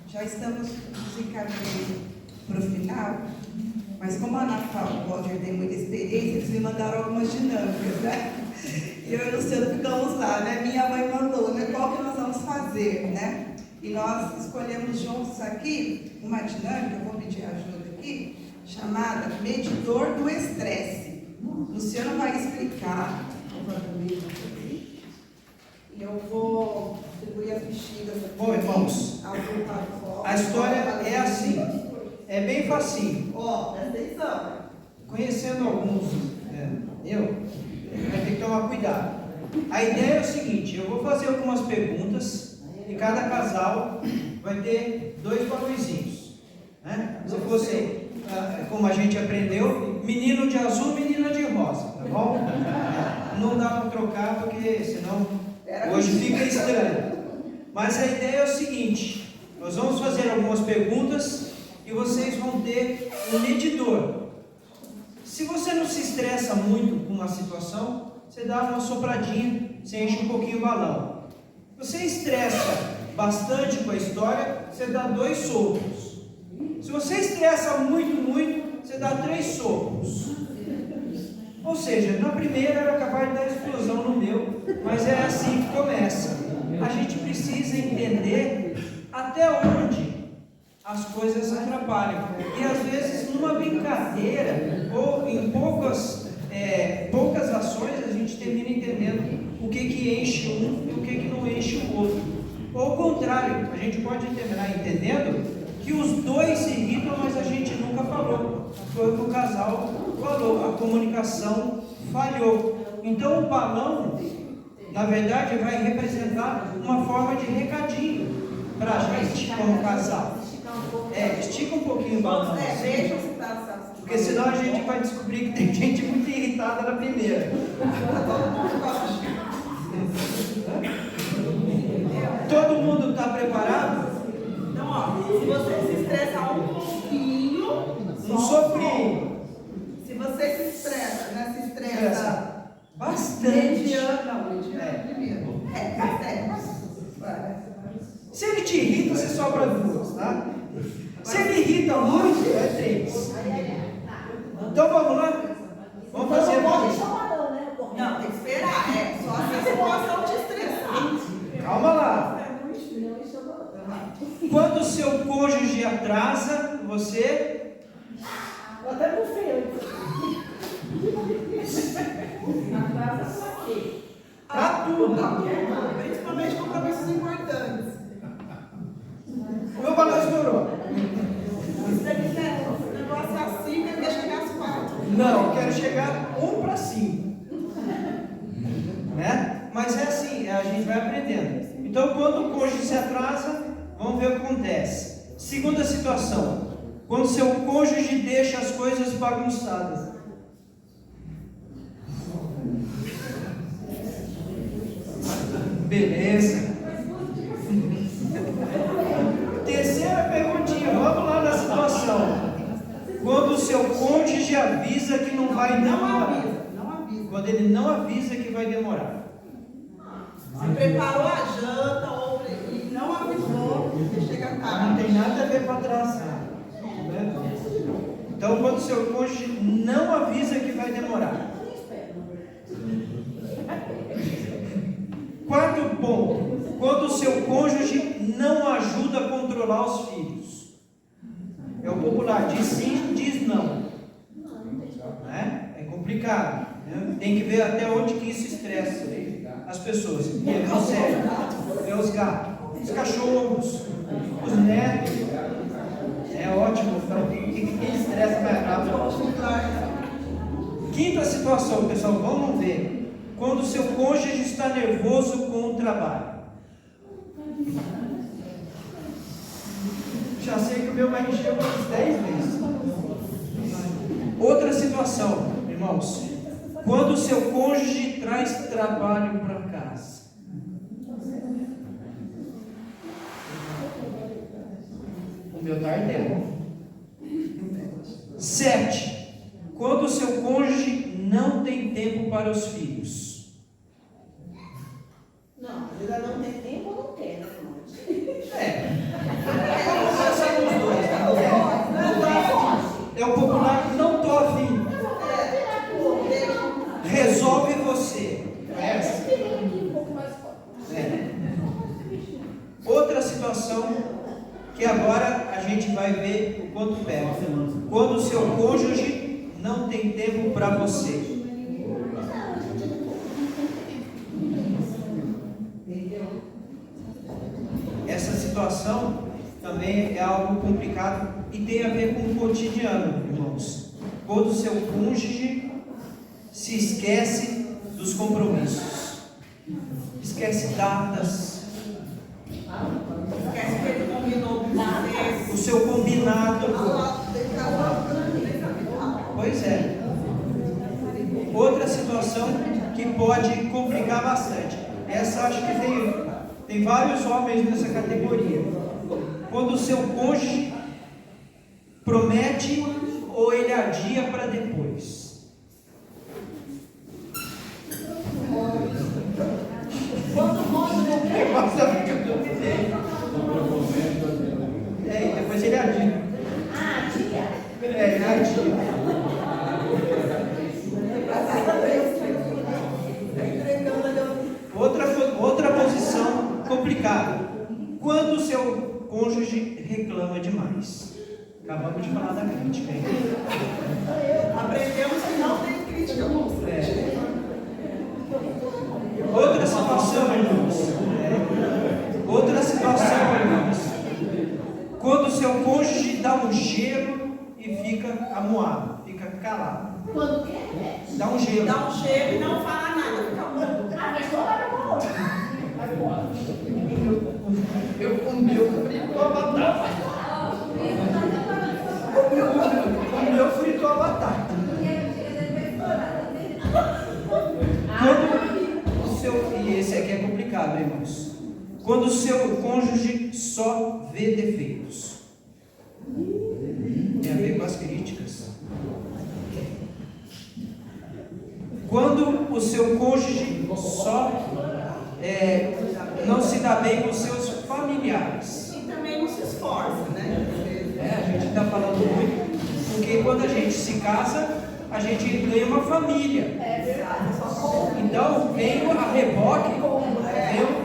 Já estamos nos encaminhando para o final, mas como a Ana Paula e o Walter têm muita experiência, eles me mandaram algumas dinâmicas, né? E eu e o Luciano ficamos lá, né? Minha mãe mandou, né? Qual que nós vamos fazer, né? E nós escolhemos juntos aqui uma dinâmica, eu vou pedir ajuda aqui, chamada Medidor do Estresse. O Luciano vai explicar, e eu vou distribuir as bexigas aqui. Bom, irmãos, a história é assim, é bem facinho. Ó, presta atenção. Conhecendo alguns, vai ter que tomar cuidado. A ideia é o seguinte: eu vou fazer algumas perguntas e cada casal vai ter 2 balõezinhos, né? Se fosse, como a gente aprendeu, menino de azul, menina de rosa, tá bom? Não dá para trocar porque senão hoje fica estranho. Mas a ideia é o seguinte: nós vamos fazer algumas perguntas e vocês vão ter um medidor. Se você não se estressa muito com uma situação, você dá uma sopradinha, você enche um pouquinho o balão. Você estressa bastante com a história, você dá 2 sopros. Se você estressa muito, você dá 3 sopros. Ou seja, na primeira era capaz de dar explosão no meu, mas é assim que começa. A gente precisa entender até onde as coisas atrapalham. E às vezes numa brincadeira ou em poucas ações a gente termina entendendo o que enche um e o que não enche o outro. Ou ao contrário, a gente pode terminar entendendo que os 2 se irritam, mas a gente nunca falou. Foi o que o casal falou, a comunicação falhou. Então o balão, na verdade, vai representar uma forma de recadinho para a gente como casal. Estica um pouquinho o balão. Deixa se passar. Porque senão a gente vai descobrir que tem gente muito irritada na primeira. Todo mundo está preparado? Então, ó, se você se estressar um pouquinho, Um soprinho. Se você se estressa, né? Se estressa bastante. mediano primeiro. Tá certo. Se ele te irrita, você sobra 2, tá? Se ele irrita muito, é 3. Então vamos lá? Vamos fazer. Não, tem que esperar. Só se você possa te estressar. Calma lá. Quando o seu cônjuge atrasa, você. Até no feio. Pra tudo. Principalmente compromissos importantes. O meu balanço estourou. Você quer um negócio assim, quer chegar às 4. Não, eu quero chegar 1 para 5. Né? Mas é assim, a gente vai aprendendo. Então, quando o cônjuge se atrasa, vamos ver o que acontece. Segunda situação, quando seu cônjuge deixa as coisas bagunçadas. Beleza. Terceira perguntinha, vamos lá na situação. Quando o seu cônjuge avisa que não vai demorar. Não avisa. Quando ele não avisa que vai demorar. Se preparou a janta e não avisou, você chega Não tarde. tem nada a ver com atrasar. Né? Então, quando o seu cônjuge não avisa que vai demorar. Quarto ponto, quando o seu cônjuge não ajuda a controlar os filhos. É o popular, diz sim, diz não. Né? É complicado. Né? Tem que ver até onde que isso estressa as pessoas. E é sério. É os gatos, os cachorros, os netos. É ótimo. Então, quem estressa mais rápido. Quinta situação, pessoal, vamos ver. Quando o seu cônjuge está nervoso com o trabalho. Já sei que o meu vai encher umas 10 vezes. Outra situação, irmãos. Quando o seu cônjuge traz trabalho para casa. O meu está ardendo. 7. Quando o seu cônjuge não tem tempo para os filhos. Não, ainda não tem tempo ou não quer, né, irmão? Vamos pensar nos dois, tá? É o popular, não estou afim. Resolve você. Outra situação que agora a gente vai ver o quanto pega. Quando o seu cônjuge não tem tempo para você. Essa situação também é algo complicado e tem a ver com o cotidiano, irmãos. Quando o seu cônjuge se esquece dos compromissos, esquece datas, Esquece que ele combinou com você. o seu combinado. Pois é. Outra situação que pode complicar bastante. Essa acho que tem vários homens nessa categoria. Quando o seu cônjuge promete ou ele adia para depois. E depois ele adia. Ele adia. Outra posição complicada. Quando o seu cônjuge reclama demais. Acabamos de falar da crítica, hein? Aprendemos que não tem crítica constante. Outra situação, irmãos. Outra situação, irmãos. Quando o seu cônjuge dá um gelo e fica amuado, fica calado. Quando quer? Dá um gelo. Dá um cheiro e não fala nada, fica mudo. Mas só vai embora. O meu fritou a batata. O meu fritou a batata. Quando o seu, e esse aqui é complicado, irmãos. Quando o seu cônjuge só vê defeitos. Tem a ver com as críticas. Quando o seu cônjuge só não se dá bem com seus familiares. E também não se esforça, né? A gente está falando muito, porque quando a gente se casa, a gente ganha uma família. Então, veio a reboque,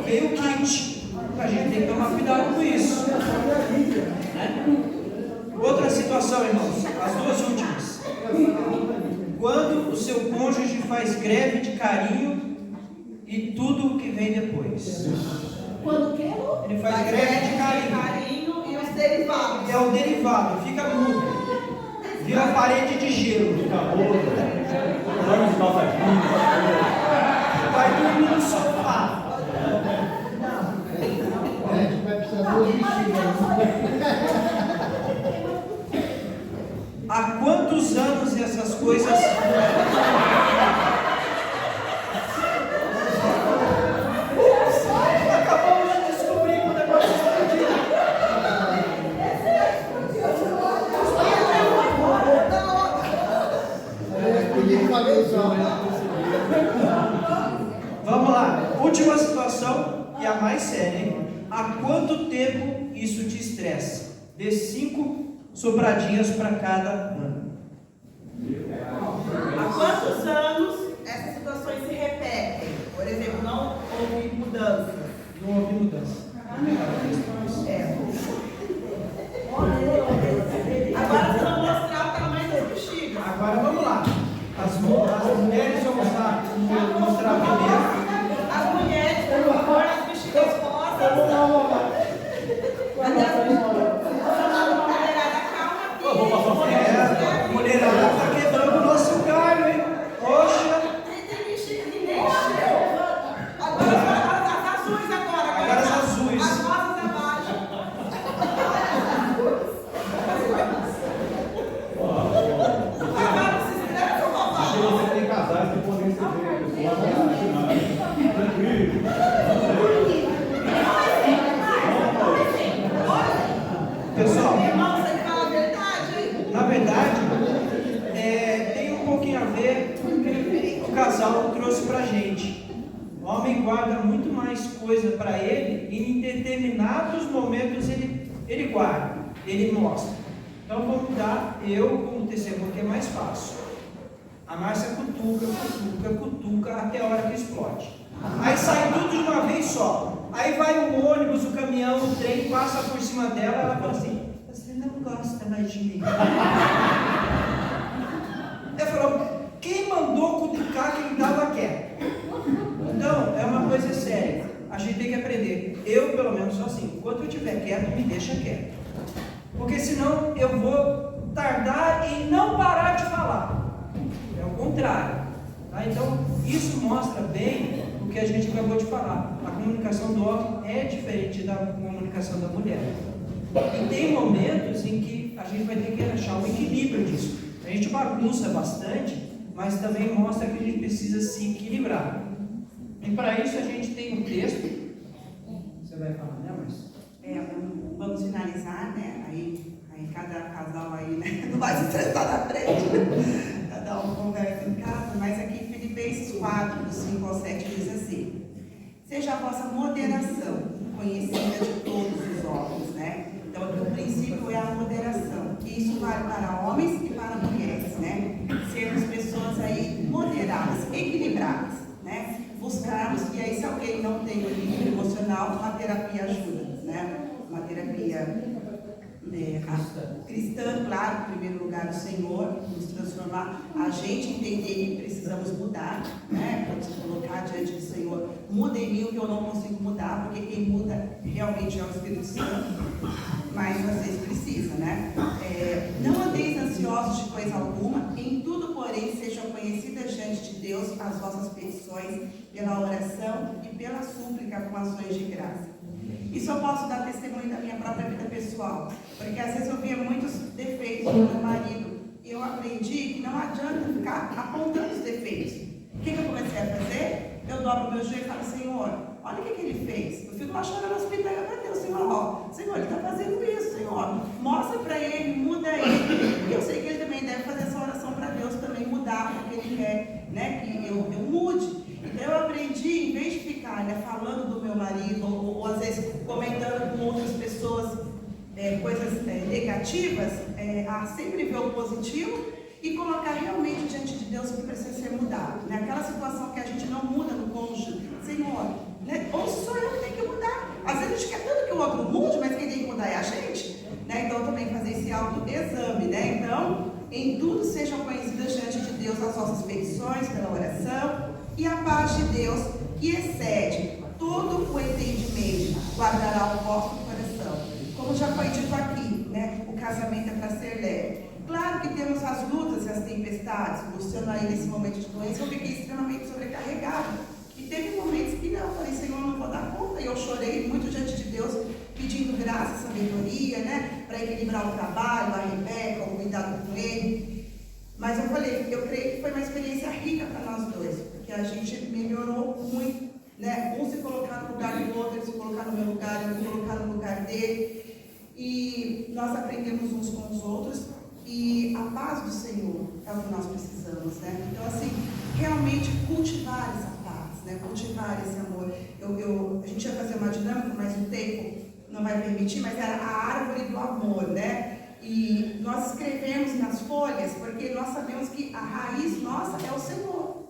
veio o kit. A gente tem que tomar cuidado com isso. Né? Outra situação, irmãos, as duas últimas. Quando o seu cônjuge faz greve de carinho e tudo o que vem depois. Quando o quê? Ele faz greve de carinho. Carinho e os derivados. É o derivado, fica mudo. Vira parede de gelo. Vai dormir no sofá. A gente vai precisar duas bexigas. Há quantos anos essas coisas. Acabamos de descobrir que o negócio explodiu. Vamos lá, última situação e a mais séria, hein? Há quanto tempo isso te estressa? Dê 5 sobradinhas para cada ano. Há quantos anos essas situações se repetem? Por exemplo, não houve mudanças. Não houve mudança. Agora vocês vão mostrar o tamanho das bexigas. Agora vamos lá. As mulheres vão mostrar primeiro. As mulheres vão pôr as bexigas rosas. A mulherada está quebrando o nosso galho, hein? Poxa! Tem bexiga que nem encheu. Agora as azuis agora. Agora as azuis. As rosas abaixo. Agora se estressam, papai. Você tem casais que podem receber pessoas tranquilo. Pessoal, Irmão, você fala a verdade, hein? na verdade, tem um pouquinho a ver com o que o casal trouxe pra gente. O homem guarda muito mais coisa para ele e em determinados momentos ele guarda, ele mostra. Então vamos dar eu como testemunho que é mais fácil. A Márcia cutuca até a hora que explode. Aí sai tudo de uma vez só. Aí vai o ônibus, o caminhão, o trem, passa por cima dela, ela fala assim, você não gosta mais de mim. Ela falou, quem mandou cutucar quem estava quieto? Então, é uma coisa séria. A gente tem que aprender. Eu, pelo menos, sou assim. Enquanto eu estiver quieto, me deixa quieto. Porque senão eu vou tardar em não parar de falar. É o contrário. Tá? Então, isso mostra bem o que a gente acabou de falar. A comunicação do homem é diferente da comunicação da mulher. E tem momentos em que a gente vai ter que achar um equilíbrio disso. A gente bagunça bastante, mas também mostra que a gente precisa se equilibrar. E para isso a gente tem um texto. Você vai falar, né, Márcia? Vamos finalizar, né? Aí cada casal aí, né? Não vai se estressar na frente, né? Cada um conversa em casa, mas aqui em Filipenses 4, do 5 ao 7, diz assim: seja a vossa moderação conhecida de todos os homens, né? Então, o princípio é a moderação. E isso vale para homens e para mulheres, né? Sermos pessoas aí moderadas, equilibradas, né? Buscarmos, e aí se alguém não tem o equilíbrio emocional, uma terapia ajuda, né? Uma terapia cristã, claro, em primeiro lugar o Senhor, nos transformar, a gente entender que precisamos mudar, né? Quando se colocar diante do Senhor, muda em mim o que eu não consigo mudar, porque quem muda realmente é o Espírito Santo, mas às vezes precisa, né? Não andeis ansiosos de coisa alguma, em tudo, porém, sejam conhecidas diante de Deus as vossas petições pela oração e pela súplica com ações de graça. Isso eu posso dar testemunho da minha própria vida pessoal, porque às vezes eu via muitos defeitos do meu marido e eu aprendi que não adianta ficar apontando os defeitos. O que eu comecei a fazer? Eu dobro meu joelho e falo, Senhor, olha o que ele fez. Eu fico lá chorando as pitangas para Deus, Senhor, ó, Senhor, ele está fazendo isso, Senhor. Mostra para ele, muda ele. E eu sei que ele também deve fazer essa oração para Deus também mudar, porque ele quer, né, que eu mude. Então eu aprendi, em vez de ficar, né, falando do meu marido, ou às vezes comentando com outras pessoas coisas negativas, a sempre ver o positivo e colocar realmente diante de Deus o que precisa ser mudado. Né? Aquela situação que a gente não muda no cônjuge, Senhor, né? Ou sou eu que tenho que mudar. Às vezes a gente quer tanto que o outro mude, mas quem tem que mudar é a gente. Né? Então também fazer esse autoexame, né? Então, em tudo sejam conhecidas diante de Deus Deus as nossas petições pela oração, e a paz de Deus, que excede todo o entendimento, guardará o vosso coração. Como já foi dito aqui, né? O casamento é para ser leve. Claro que temos as lutas e as tempestades. O Luciano aí nesse momento de doença, eu fiquei extremamente sobrecarregada. E teve momentos que não, eu falei, Senhor, não vou dar conta. E eu chorei muito diante de Deus, pedindo graça, sabedoria, né? Para equilibrar o trabalho, a Rebeca, o cuidado com ele. Mas eu falei, eu creio que foi uma experiência rica para nós dois, porque a gente melhorou muito, né? Um se colocar no lugar do outro, ele se colocar no meu lugar, eu me colocar no lugar dele. E nós aprendemos uns com os outros. E a paz do Senhor é o que nós precisamos, né? Então, assim, realmente cultivar essa paz, né? Cultivar esse amor. A gente ia fazer uma dinâmica, mas o tempo não vai permitir, mas era a árvore do amor, né? E nós escrevemos nas folhas, porque nós sabemos que a raiz nossa é o Senhor,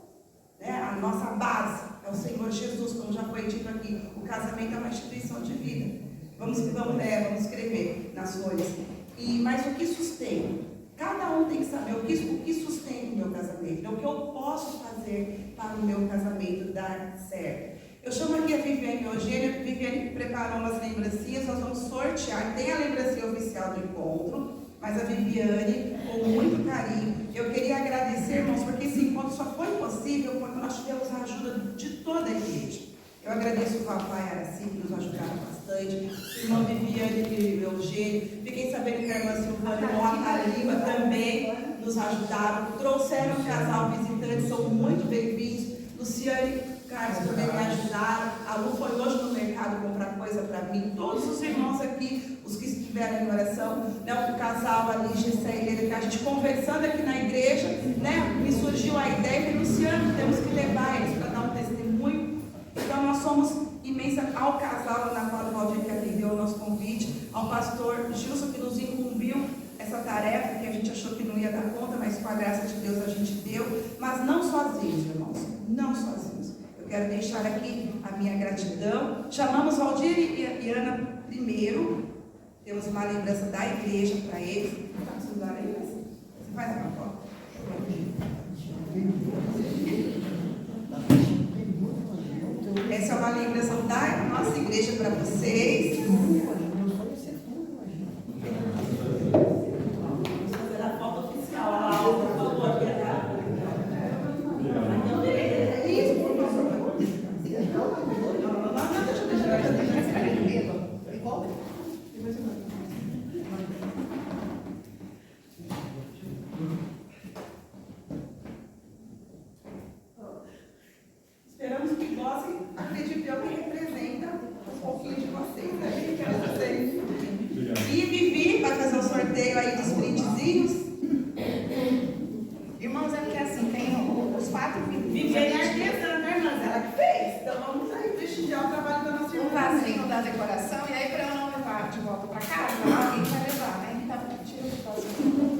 né? A nossa base é o Senhor Jesus, como já foi dito aqui. O casamento é uma instituição de vida. Vamos escrever nas folhas. Mas o que sustenta? Cada um tem que saber o que sustenta o meu casamento, o que eu posso fazer para o meu casamento dar certo. Eu chamo aqui a Viviane e a Eugênia. Viviane preparou umas lembrancinhas, nós vamos sortear. Tem a lembrancinha oficial do encontro, mas a Viviane, com muito carinho, eu queria agradecer, irmãos, porque esse encontro só foi possível porque nós tivemos a ajuda de toda a igreja. Eu agradeço o papai Araci, que nos ajudaram bastante, a irmã Viviane e o Eugênio. Fiquei sabendo que a irmã Silvana e a irmã Taliba também nos ajudaram. Trouxeram um casal visitante, são muito bem-vindos. Luciane e Carlos também me ajudaram. A Lu foi hoje no mercado comprar coisa para mim. Todos os irmãos aqui, os que estiveram em oração, né, o casal ali, Gessé e Helena, que a gente conversando aqui na igreja, né, me surgiu a ideia que, Luciano, temos que levar eles para dar um testemunho. Então, nós somos imensa ao casal Ana Paula Valdir, que atendeu o nosso convite, ao pastor Gilson, que nos incumbiu essa tarefa, que a gente achou que não ia dar conta, mas com a graça de Deus a gente deu, mas não sozinhos, irmãos, não sozinhos. Eu quero deixar aqui a minha gratidão. Chamamos Valdir e Ana primeiro, temos uma lembrança da igreja para eles. Está com o celular aí? Você faz uma foto. Essa é uma lembrança da nossa igreja para vocês. Vamos fazer a foto oficial. A Laura, por favor, é isso, professor. Não, deixa eu deixar. Igual. Esperamos que gostem. Acredito eu que representa um pouquinho de vocês, né? E Vivi vai fazer um sorteio aí dos brindezinhos. Irmãos, é porque assim, tem os 4 Vivi é artesã, né, irmã? Ela que fez. Então vamos aí prestigiar o trabalho da nossa irmã. um vasinho da decoração, e aí para eu não levar de volta para casa, alguém vai levar, né? Então, tira o vasinho.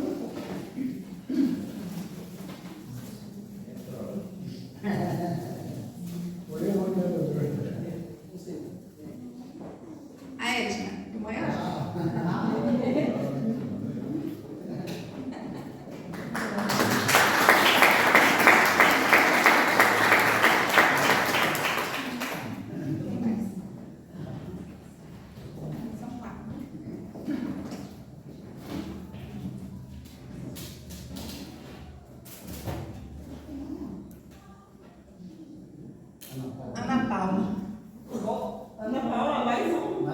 A Edna, de manhã? Ana Paula. Ana Paula, mais um.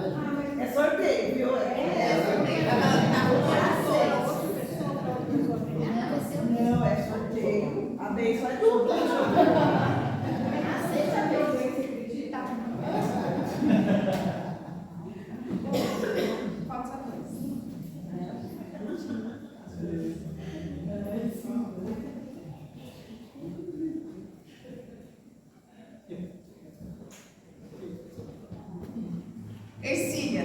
É sorteio, viu? Não, é sorteio. A bênção é dupla. Aceita a bênção, você acredita? Falta 2. Ercília.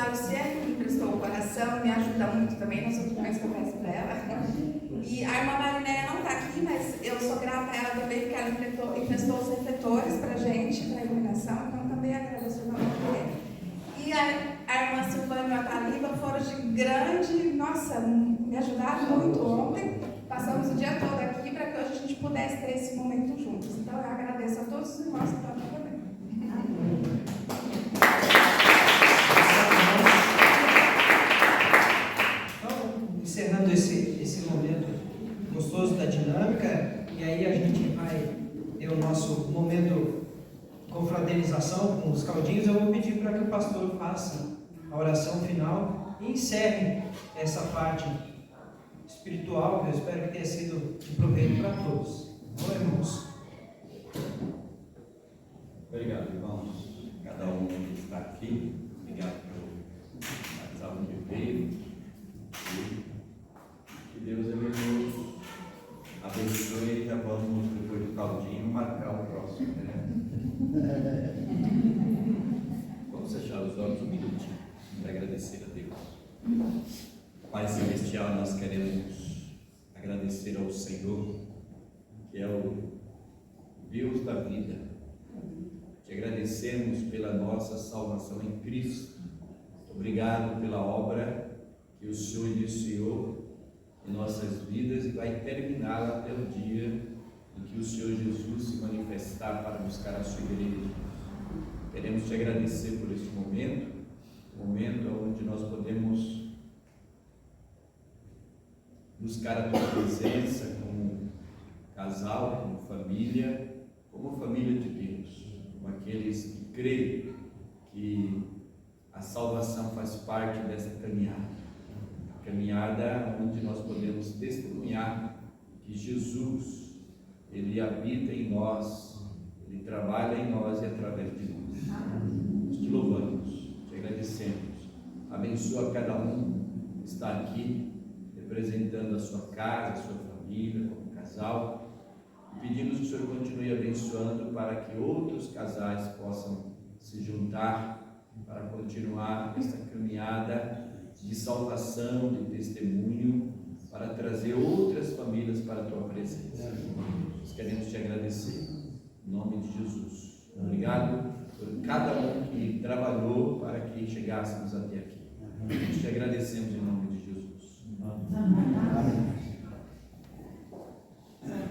a Luciane me prestou o coração, me ajuda muito também nas opiniões que eu peço para ela. E a irmã Marinéia não está aqui, mas eu sou grata a ela também, porque ela emprestou os refletores para a gente, para a iluminação, então também agradeço o nome dele. E a irmã Silvânia e a Taliba foram de grande, nossa, me ajudaram muito ontem. Passamos o dia todo aqui para que hoje a gente pudesse ter esse momento juntos. Então eu agradeço a todos os irmãos que estão aqui também. Então, encerrando esse momento gostoso da dinâmica, e aí a gente vai ter o nosso momento confraternização com os caldinhos. Eu vou pedir para que o pastor faça a oração final e encerre essa parte espiritual, que eu espero que tenha sido de proveito para todos. Bom, irmãos? Obrigado, irmãos. Cada um que está aqui. Obrigado pelo casal que veio. E que Deus nos abençoe e já vamos, depois do caldinho, marcar o próximo, né? Vamos fechar os olhos um minutinho para agradecer a Deus. Pai Celestial, nós queremos agradecer ao Senhor, que é o Deus da vida. Te agradecemos pela nossa salvação em Cristo. Obrigado pela obra que o Senhor iniciou em nossas vidas e vai terminá-la até o dia em que o Senhor Jesus se manifestar para buscar a sua igreja. Queremos te agradecer por esse momento onde nós podemos buscar a tua presença como casal, como família de Deus, como aqueles que creem que a salvação faz parte dessa caminhada onde nós podemos testemunhar que Jesus, Ele habita em nós, Ele trabalha em nós e através de nós. Nós te louvamos, te agradecemos, abençoa cada um que está aqui, representando a sua casa, a sua família, como casal, e pedimos que o Senhor continue abençoando para que outros casais possam se juntar para continuar esta caminhada de salvação, de testemunho, para trazer outras famílias para a tua presença. Nós queremos te agradecer, em nome de Jesus. Obrigado por cada um que trabalhou para que chegássemos até aqui. Nós te agradecemos em nome de Jesus.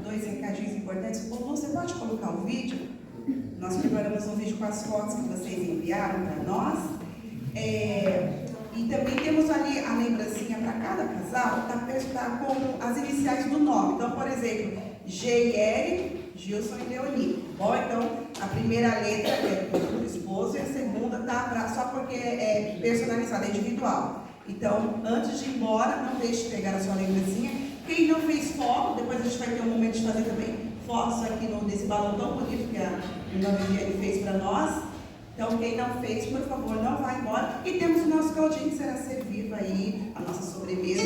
Dois recadinhos importantes. Você pode colocar o vídeo? Nós preparamos um vídeo com as fotos que vocês enviaram para nós. E também temos ali a lembrancinha para cada casal, está com as iniciais do nome. Então, por exemplo, G.I.L., Gilson e Leoni. Bom, então, a primeira letra é do esposo e a segunda tá só porque é personalizada, é individual. Então, antes de ir embora, não deixe de pegar a sua lembrancinha. Quem não fez foto, depois a gente vai ter um momento de fazer também fotos aqui nesse balão tão bonito que a irmã Viviane fez para nós. Então, quem não fez, por favor, não vá embora. E temos o nosso caldinho que será servido aí, a nossa sobremesa.